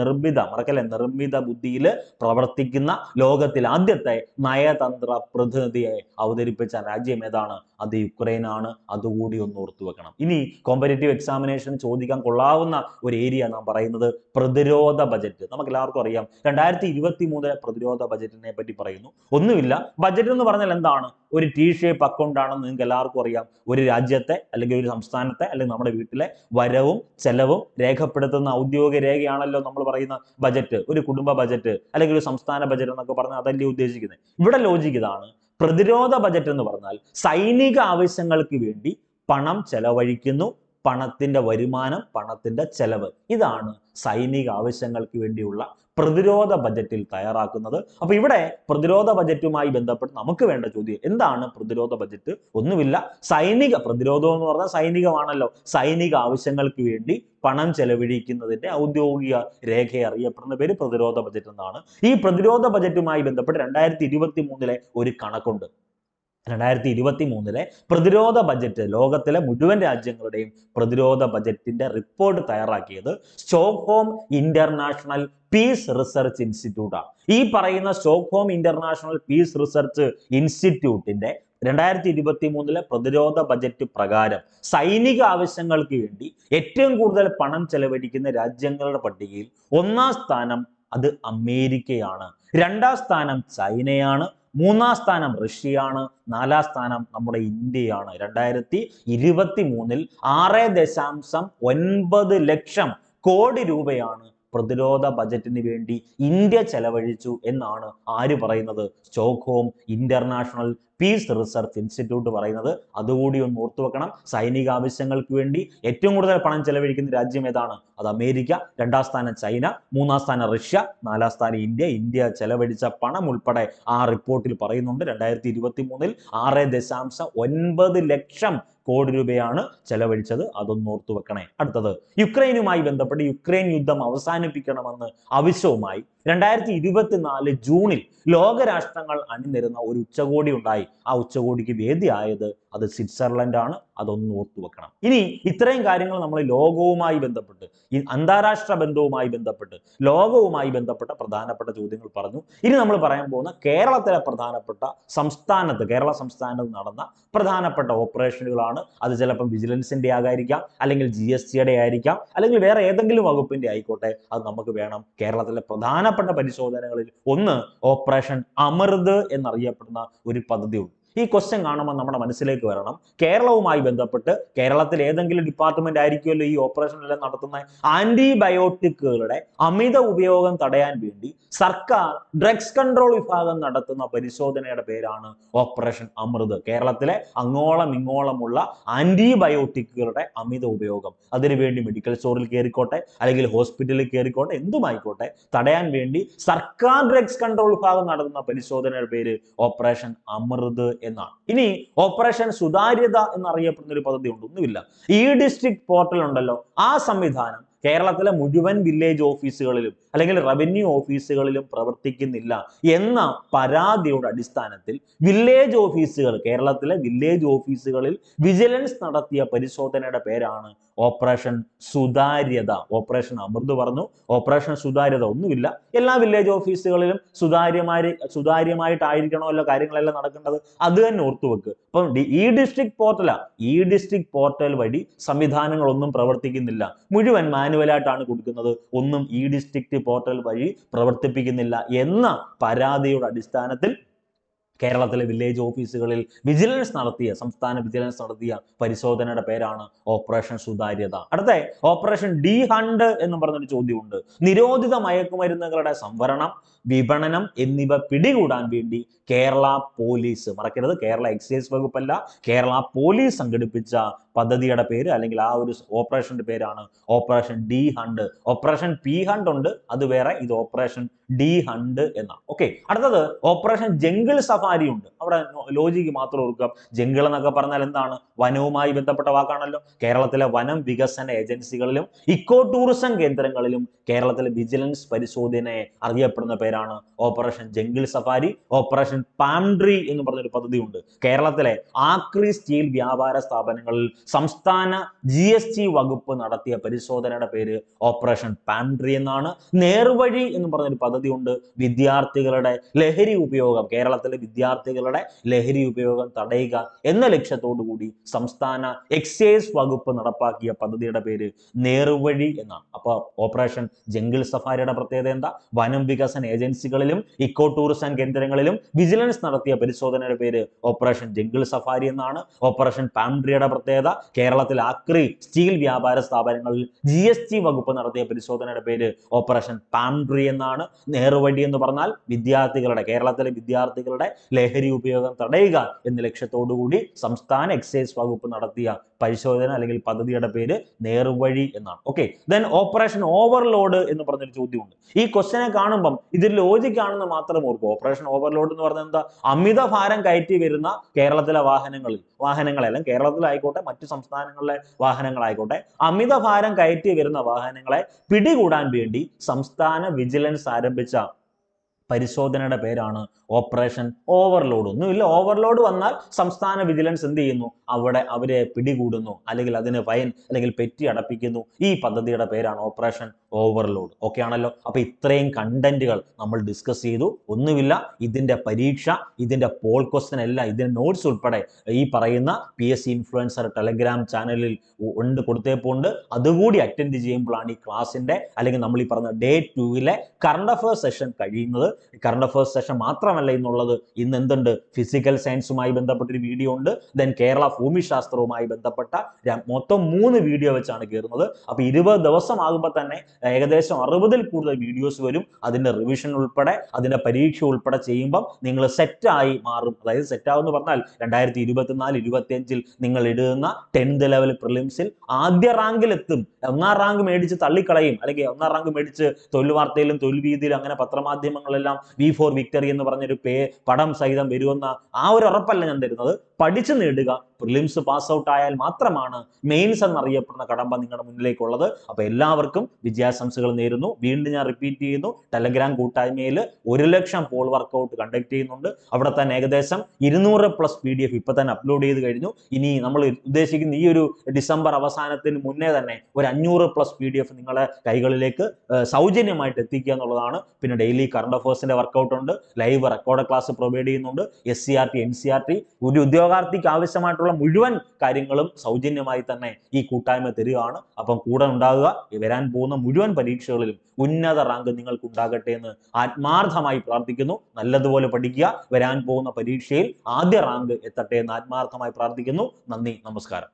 Speaker 1: നിർമ്മിത ബുദ്ധിയിൽ പ്രവർത്തിക്കുന്ന ലോകത്തിൽ ആദ്യത്തെ നയതന്ത്ര പ്രതിനിധിയെ അവതരിപ്പിച്ച രാജ്യം ഏതാണ്? അത് യുക്രൈൻ ആണ്. അതുകൂടി ഒന്ന് ഓർത്തു വെക്കണം. ഇനി കോമ്പറ്റേറ്റീവ് എക്സാമിനേഷൻ ചോദിക്കാൻ കൊള്ളാവുന്ന ഒരു ഏരിയ നാം പറയുന്നത് പ്രതിരോധ ബജറ്റ്. നമുക്ക് എല്ലാവർക്കും അറിയാം 2023 പ്രതിരോധ ബജറ്റിനെ പറ്റി പറയുന്നു. ഒന്നുമില്ല, ബജറ്റ് എന്ന് പറഞ്ഞാൽ എന്താണ്? ഒരു T-ഷേപ്പ് അക്കൗണ്ട് ആണെന്ന് നിങ്ങൾക്ക് എല്ലാവർക്കും അറിയാം. ഒരു രാജ്യത്തെ അല്ലെങ്കിൽ ഒരു സംസ്ഥാനത്തെ അല്ലെങ്കിൽ നമ്മുടെ വീട്ടിലെ വരവും ചെലവും രേഖപ്പെടുത്തുന്ന ഔദ്യോഗിക രേഖയാണല്ലോ നമ്മൾ പറയുന്ന ബജറ്റ്. ഒരു കുടുംബ ബജറ്റ് അല്ലെങ്കിൽ ഒരു സംസ്ഥാന ബജറ്റ് എന്നൊക്കെ പറഞ്ഞാൽ അതല്ലേ ഉദ്ദേശിക്കുന്നത്. ഇവിടെ ലോജിക്ക് ഇതാണ്. പ്രതിരോധ ബജറ്റ് എന്ന് പറഞ്ഞാൽ സൈനിക ആവശ്യങ്ങൾക്ക് വേണ്ടി പണം ചെലവഴിക്കുന്നു, പണത്തിന്റെ വരുമാനം, പണത്തിന്റെ ചെലവ്, ഇതാണ് സൈനിക ആവശ്യങ്ങൾക്ക് വേണ്ടിയുള്ള പ്രതിരോധ ബജറ്റിൽ തയ്യാറാക്കുന്നത്. അപ്പൊ ഇവിടെ പ്രതിരോധ ബജറ്റുമായി ബന്ധപ്പെട്ട് നമുക്ക് വേണ്ട ചോദ്യം എന്താണ്? പ്രതിരോധ ബജറ്റ് ഒന്നുമില്ല, സൈനിക പ്രതിരോധം എന്ന് പറഞ്ഞാൽ സൈനികമാണല്ലോ. സൈനിക ആവശ്യങ്ങൾക്ക് വേണ്ടി പണം ചെലവഴിക്കുന്നതിന്റെ ഔദ്യോഗിക രേഖ അറിയപ്പെടുന്ന പേര് പ്രതിരോധ ബജറ്റ് എന്നാണ്. ഈ പ്രതിരോധ ബജറ്റുമായി ബന്ധപ്പെട്ട് 2023 ഒരു കണക്കുണ്ട്. 2023 പ്രതിരോധ ബജറ്റ് ലോകത്തിലെ മുഴുവൻ രാജ്യങ്ങളുടെയും പ്രതിരോധ ബജറ്റിന്റെ റിപ്പോർട്ട് തയ്യാറാക്കിയത് സ്റ്റോക്ക്ഹോം ഇന്റർനാഷണൽ പീസ് റിസർച്ച് ഇൻസ്റ്റിറ്റ്യൂട്ടാണ്. ഈ പറയുന്ന സ്റ്റോക്ക്ഹോം ഇന്റർനാഷണൽ പീസ് റിസർച്ച് ഇൻസ്റ്റിറ്റ്യൂട്ടിന്റെ 2023 പ്രതിരോധ ബജറ്റ് പ്രകാരം സൈനിക ആവശ്യങ്ങൾക്ക് വേണ്ടി ഏറ്റവും കൂടുതൽ പണം ചെലവഴിക്കുന്ന രാജ്യങ്ങളുടെ പട്ടികയിൽ 1-ാം സ്ഥാനം അത് അമേരിക്കയാണ്, 2-ാം സ്ഥാനം ചൈനയാണ്, 3-ാം സ്ഥാനം റഷ്യയാണ്, 4-ാം സ്ഥാനം നമ്മുടെ ഇന്ത്യയാണ്. 2023 6.9 ലക്ഷം കോടി രൂപയാണ് പ്രതിരോധ ബജറ്റിന് വേണ്ടി ഇന്ത്യ ചെലവഴിച്ചു എന്നാണ് ആര് പറയുന്നത്? Stockholm International Peace Research Institute പറയുന്നത്. അതുകൂടി ഒന്ന് ഓർത്തു വെക്കണം. സൈനിക ആവശ്യങ്ങൾക്ക് വേണ്ടി ഏറ്റവും കൂടുതൽ പണം ചെലവഴിക്കുന്ന രാജ്യം ഏതാണ്? അത് അമേരിക്ക, 2-ാം സ്ഥാനം ചൈന, 3-ാം സ്ഥാനം റഷ്യ, 4-ാം സ്ഥാനം ഇന്ത്യ. ഇന്ത്യ ചെലവഴിച്ച പണം ഉൾപ്പെടെ ആ റിപ്പോർട്ടിൽ പറയുന്നുണ്ട്. 2023 6.9 ലക്ഷം കോടി രൂപയാണ് ചെലവഴിച്ചത്. അതൊന്ന് ഓർത്തു വെക്കണേ. അടുത്തത്, യുക്രൈനുമായി ബന്ധപ്പെട്ട് യുക്രൈൻ യുദ്ധം അവസാനിപ്പിക്കണമെന്ന് ആവശ്യവുമായി 2024 ജൂണിൽ ലോകരാഷ്ട്രങ്ങൾ അണിനിരുന്ന ഒരു ഉച്ചകോടി ഉണ്ടായി. ആ ഉച്ചകോടിക്ക് വേദിയായത് അത് സ്വിറ്റ്സർലൻഡാണ്. അതൊന്ന് ഓർത്തു വെക്കണം. ഇനി ഇത്രയും കാര്യങ്ങൾ നമ്മൾ ലോകവുമായി ബന്ധപ്പെട്ട്, ഈ അന്താരാഷ്ട്ര ബന്ധവുമായി ബന്ധപ്പെട്ട്, ലോകവുമായി ബന്ധപ്പെട്ട പ്രധാനപ്പെട്ട ചോദ്യങ്ങൾ പറഞ്ഞു. ഇനി നമ്മൾ പറയാൻ പോകുന്ന കേരളത്തിലെ പ്രധാനപ്പെട്ട കേരള സംസ്ഥാനത്ത് നടന്ന പ്രധാനപ്പെട്ട ഓപ്പറേഷനുകളാണ്. അത് ചിലപ്പം വിജിലൻസിന്റെ ആയിരിക്കാം, അല്ലെങ്കിൽ GSTയുടെ ആയിരിക്കാം, അല്ലെങ്കിൽ വേറെ ഏതെങ്കിലും വകുപ്പിന്റെ ആയിക്കോട്ടെ. അത് നമുക്ക് വേണം. കേരളത്തിലെ പ്രധാനപ്പെട്ട പരിശോധനകളിൽ ഒന്ന് ഓപ്പറേഷൻ അമൃത് എന്നറിയപ്പെടുന്ന ഒരു പദ്ധതിയുണ്ട്. ഈ ക്വസ്റ്റ്യൻ കാണുമ്പോൾ നമ്മുടെ മനസ്സിലേക്ക് വരണം, കേരളവുമായി ബന്ധപ്പെട്ട് കേരളത്തിൽ ഏതെങ്കിലും ഡിപ്പാർട്ട്മെന്റ് ആയിരിക്കുമല്ലോ ഈ ഓപ്പറേഷൻ എല്ലാം നടത്തുന്ന. ആന്റിബയോട്ടിക്കുകളുടെ അമിത ഉപയോഗം തടയാൻ വേണ്ടി സർക്കാർ ഡ്രഗ്സ് കൺട്രോൾ വിഭാഗം നടത്തുന്ന പരിശോധനയുടെ പേരാണ് ഓപ്പറേഷൻ അമൃത്. കേരളത്തിലെ അങ്ങോളം ഇങ്ങോളമുള്ള ആന്റിബയോട്ടിക്കുകളുടെ അമിത ഉപയോഗം, അതിനുവേണ്ടി മെഡിക്കൽ സ്റ്റോറിൽ കയറിക്കോട്ടെ, അല്ലെങ്കിൽ ഹോസ്പിറ്റലിൽ കയറിക്കോട്ടെ, എന്തുമായിക്കോട്ടെ, തടയാൻ വേണ്ടി സർക്കാർ ഡ്രഗ്സ് കൺട്രോൾ വിഭാഗം നടത്തുന്ന പരിശോധനയുടെ പേര് ഓപ്പറേഷൻ അമൃത് എന്നാണ്. ഇനി ഓപ്പറേഷൻ സുതാര്യത എന്നറിയപ്പെടുന്ന ഒരു പദ്ധതി ഉണ്ട്. ഒന്നുമില്ല, ഈ ഡിസ്ട്രിക്ട് പോർട്ടൽ ഉണ്ടല്ലോ, ആ സംവിധാനം കേരളത്തിലെ മുഴുവൻ വില്ലേജ് ഓഫീസുകളിലും അല്ലെങ്കിൽ റവന്യൂ ഓഫീസുകളിലും പ്രവർത്തിക്കുന്നില്ല എന്ന പരാതിയുടെ അടിസ്ഥാനത്തിൽ കേരളത്തിലെ വില്ലേജ് ഓഫീസുകളിൽ വിജിലൻസ് നടത്തിയ പരിശോധനയുടെ പേരാണ് ഓപ്പറേഷൻ സുതാര്യത. ഓപ്പറേഷൻ അമൃത് പറഞ്ഞു, ഓപ്പറേഷൻ സുതാര്യത ഒന്നുമില്ല, എല്ലാ വില്ലേജ് ഓഫീസുകളിലും സുതാര്യമായിട്ടായിരിക്കണമല്ലോ കാര്യങ്ങളെല്ലാം നടക്കേണ്ടത്. അത് തന്നെ ഓർത്തുവെക്ക്. അപ്പം ഈ ഡിസ്ട്രിക്ട് പോർട്ടൽ വഴി സംവിധാനങ്ങളൊന്നും പ്രവർത്തിക്കുന്നില്ല, മുഴുവൻ മാനുവലായിട്ടാണ് കൊടുക്കുന്നത്, ഒന്നും ഈ ഡിസ്ട്രിക്ട് പോർട്ടൽ വഴി പ്രവർത്തിപ്പിക്കുന്നില്ല എന്ന പരാതിയുടെ അടിസ്ഥാനത്തിൽ കേരളത്തിലെ വില്ലേജ് ഓഫീസുകളിൽ സംസ്ഥാന വിജിലൻസ് നടത്തിയ പരിശോധനയുടെ പേരാണ് ഓപ്പറേഷൻ സുതാര്യത. അടുത്ത ഓപ്പറേഷൻ ഡി ഹണ്ട് എന്ന് പറഞ്ഞൊരു ചോദ്യമുണ്ട്. നിരോധിത മയക്കുമരുന്നുകളുടെ സംഭരണം, വിപണനം എന്നിവ പിടികൂടാൻ വേണ്ടി കേരള പോലീസ്, മറക്കരുത്, കേരള എക്സൈസ് വകുപ്പല്ല, കേരള പോലീസ് സംഘടിപ്പിച്ച പദ്ധതിയുടെ പേര് അല്ലെങ്കിൽ ആ ഒരു ഓപ്പറേഷന്റെ പേരാണ് operation D hunt. Operation P hunt ഉണ്ട്, അത് വേറെ, ഇത് ഓപ്പറേഷൻ ഡി ഹണ്ട് എന്നാണ്. ഓക്കെ, അടുത്തത് ഓപ്പറേഷൻ ജംഗിൾ സഫാരി ഉണ്ട്. അവിടെ ലോജിക്ക് മാത്രം ഓർക്കുക. ജംഗിൾ എന്നൊക്കെ പറഞ്ഞാൽ എന്താണ്? വനവുമായി ബന്ധപ്പെട്ട വാക്കാണല്ലോ. കേരളത്തിലെ വനം വികസന ഏജൻസികളിലും ഇക്കോ ടൂറിസം കേന്ദ്രങ്ങളിലും കേരളത്തിലെ വിജിലൻസ് പരിശോധനയെ അറിയപ്പെടുന്ന പേരാണ് ഓപ്പറേഷൻ ജംഗിൾ സഫാരി. ഓപ്പറേഷൻ പാംട്രി എന്ന് പറഞ്ഞൊരു പദ്ധതി ഉണ്ട്. കേരളത്തിലെ ആക്രി സ്റ്റീൽ വ്യാപാര സ്ഥാപനങ്ങളിൽ സംസ്ഥാന GST വകുപ്പ് നടത്തിയ പരിശോധനയുടെ പേര് ഓപ്പറേഷൻ പാംട്രി എന്നാണ്. നേർവഴി എന്ന് പറഞ്ഞൊരു പദ്ധതി ഉണ്ട്. വിദ്യാർത്ഥികളുടെ ലഹരി ഉപയോഗം, കേരളത്തിലെ വിദ്യാർത്ഥികളുടെ ലഹരി ഉപയോഗം തടയുക എന്ന ലക്ഷ്യത്തോടു കൂടി സംസ്ഥാന എക്സൈസ് വകുപ്പ് നടപ്പാക്കിയ പദ്ധതിയുടെ പേര് നേർവഴി എന്നാണ്. അപ്പോൾ ഓപ്പറേഷൻ ജംഗിൾ സഫാരിയുടെ പ്രത്യേകത എന്താ? വനം വികസന ഏജൻസികളിലും ഇക്കോ ടൂറിസം കേന്ദ്രങ്ങളിലും വിജിലൻസ് നടത്തിയ പരിശോധനയുടെ പേര് ഓപ്പറേഷൻ ജംഗിൾ സഫാരി എന്നാണ്. ഓപ്പറേഷൻ പാംട്രിയുടെ പ്രത്യേകത, കേരളത്തിൽ ആക്രി സ്റ്റീൽ വ്യാപാര സ്ഥാപനങ്ങളിൽ GST വകുപ്പ് നടത്തിയ പരിശോധനയുടെ പേര് ഓപ്പറേഷൻ പാംട്രി എന്നാണ്. നേർവഴി എന്ന് പറഞ്ഞാൽ കേരളത്തിലെ വിദ്യാർത്ഥികളുടെ ലഹരി ഉപയോഗം തടയുക എന്ന ലക്ഷ്യത്തോടു കൂടി സംസ്ഥാന എക്സൈസ് വകുപ്പ് നടത്തിയ പരിശോധന അല്ലെങ്കിൽ പദ്ധതിയുടെ പേര് നേർവഴി എന്നാണ്. ഓക്കെ, ദെൻ ഓപ്പറേഷൻ ഓവർലോഡ് എന്ന് പറഞ്ഞൊരു ചോദ്യമുണ്ട്. ഈ ക്വസ്റ്റ്യനെ കാണുമ്പം ഇതിൽ ലോജിക് ആണെന്ന് മാത്രം ഓർക്കും. ഓപ്പറേഷൻ ഓവർലോഡ് എന്ന് പറഞ്ഞാൽ എന്താ? അമിത ഭാരം കയറ്റി വരുന്ന കേരളത്തിലെ വാഹനങ്ങളെല്ലാം, കേരളത്തിലായിക്കോട്ടെ മറ്റു സംസ്ഥാനങ്ങളിലെ വാഹനങ്ങളായിക്കോട്ടെ, അമിത ഭാരം കയറ്റി വരുന്ന വാഹനങ്ങളെ പിടികൂടാൻ വേണ്ടി സംസ്ഥാന വിജിലൻസ് ആരംഭിച്ച പരിശോധനയുടെ പേരാണ് ഓപ്പറേഷൻ ഓവർലോഡ്. ഒന്നുമില്ല, ഓവർലോഡ് വന്നാൽ സംസ്ഥാന വിജിലൻസ് എന്ത് ചെയ്യുന്നു? അവരെ പിടികൂടുന്നു, അല്ലെങ്കിൽ അതിന് ഫൈൻ അല്ലെങ്കിൽ പെറ്റി അടപ്പിക്കുന്നു. ഈ പദ്ധതിയുടെ പേരാണ് ഓപ്പറേഷൻ ഓവർലോഡ്. ഓക്കെ ആണല്ലോ? അപ്പൊ ഇത്രയും കണ്ടന്റുകൾ നമ്മൾ ഡിസ്കസ് ചെയ്തു. ഒന്നുമില്ല, ഇതിന്റെ പരീക്ഷ, ഇതിന്റെ പോൾ ക്വസ്റ്റ്യൻ എല്ലാം, ഇതിന്റെ നോട്ട്സ് ഉൾപ്പെടെ ഈ പറയുന്ന PSC ഇൻഫ്ലുവൻസർ ടെലഗ്രാം ചാനലിൽ കൊടുത്തേപ്പോണ്ട്. അതുകൂടി അറ്റൻഡ് ചെയ്യുമ്പോഴാണ് ഈ ക്ലാസിന്റെ അല്ലെങ്കിൽ നമ്മൾ ഈ പറഞ്ഞ Day 2 കറണ്ട് അഫയേഴ്സ് സെഷൻ കഴിയുന്നത്. കറണ്ട് അഫയേഴ്സ് സെഷൻ മാത്രമല്ല ഇന്നുള്ളത്. ഇന്ന് എന്തുണ്ട്? ഫിസിക്കൽ സയൻസുമായി ബന്ധപ്പെട്ടൊരു വീഡിയോ ഉണ്ട്. ദെൻ കേരള ഭൂമിശാസ്ത്രവുമായി ബന്ധപ്പെട്ട മൊത്തം 3 വീഡിയോ വെച്ചാണ് കയറുന്നത്. അപ്പൊ 20 ദിവസമാകുമ്പോൾ തന്നെ ഏകദേശം 60-ൽ കൂടുതൽ വീഡിയോസ് വരും. അതിന്റെ റിവിഷൻ ഉൾപ്പെടെ, അതിന്റെ പരീക്ഷ ഉൾപ്പെടെ ചെയ്യുമ്പം നിങ്ങൾ സെറ്റായി മാറും. അതായത് സെറ്റാവെന്ന് പറഞ്ഞാൽ 2024-25 നിങ്ങൾ ഇടുന്ന 10th ലെവൽ പ്രിലിംസിൽ ആദ്യ റാങ്കിലെത്തും. 1ാം റാങ്ക് മേടിച്ച് തള്ളിക്കളയും, അല്ലെങ്കിൽ 1ാം റാങ്ക് മേടിച്ച് തൊഴിൽ വാർത്തയിലും തൊഴിൽ വീതിയിലും അങ്ങനെ പത്രമാധ്യമങ്ങളെല്ലാം V4 വിക്ടറി എന്ന് പറഞ്ഞൊരു പടം സഹിതം വരുമെന്ന ആ ഒരു ഉറപ്പല്ല ഞാൻ തരുന്നത്. പഠിച്ചു നേടുക. പ്രിലിംസ് പാസ് ഔട്ട് ആയാൽ മാത്രമാണ് മെയിൻസ് എന്നറിയപ്പെടുന്ന കടമ്പ നിങ്ങളുടെ മുന്നിലേക്കുള്ളത്. അപ്പൊ എല്ലാവർക്കും വിജയാശംസകൾ നേരുന്നു. വീണ്ടും ഞാൻ റിപ്പീറ്റ് ചെയ്യുന്നു, ടെലഗ്രാം കൂട്ടായ്മയിൽ 1 ലക്ഷം പോൾ വർക്കൗട്ട് കണ്ടക്ട് ചെയ്യുന്നുണ്ട്. അവിടെ തന്നെ ഏകദേശം 200+ PDF ഇപ്പൊ തന്നെ അപ്ലോഡ് ചെയ്ത് കഴിഞ്ഞു. ഇനി നമ്മൾ ഉദ്ദേശിക്കുന്ന ഈ ഒരു ഡിസംബർ അവസാനത്തിന് മുന്നേ തന്നെ ഒരു 500+ PDF നിങ്ങളുടെ കൈകളിലേക്ക് സൗജന്യമായിട്ട് എത്തിക്കുക എന്നുള്ളതാണ്. പിന്നെ ഡെയിലി കറണ്ട് അഫയേഴ്സിന്റെ വർക്കൗട്ട് ഉണ്ട്, ലൈവ് റെക്കോർഡ് ക്ലാസ് പ്രൊവൈഡ് ചെയ്യുന്നുണ്ട്. SCRT NCRT ഒരു ഉദ്യോഗാർത്ഥിക്ക് ആവശ്യമായിട്ടുള്ള മുഴുവൻ കാര്യങ്ങളും സൗജന്യമായി തന്നെ ഈ കൂട്ടായ്മ തരികയാണ്. അപ്പം കൂടെ ഉണ്ടാകുക. വരാൻ പോകുന്ന മുഴുവൻ പരീക്ഷകളിലും ഉന്നത റാങ്ക് നിങ്ങൾക്ക് ഉണ്ടാകട്ടെ എന്ന് ആത്മാർത്ഥമായി പ്രാർത്ഥിക്കുന്നു. നല്ലതുപോലെ പഠിക്കുക. വരാൻ പോകുന്ന പരീക്ഷയിൽ ആദ്യ റാങ്ക് എത്തട്ടെ എന്ന് ആത്മാർത്ഥമായി പ്രാർത്ഥിക്കുന്നു. നന്ദി, നമസ്കാരം.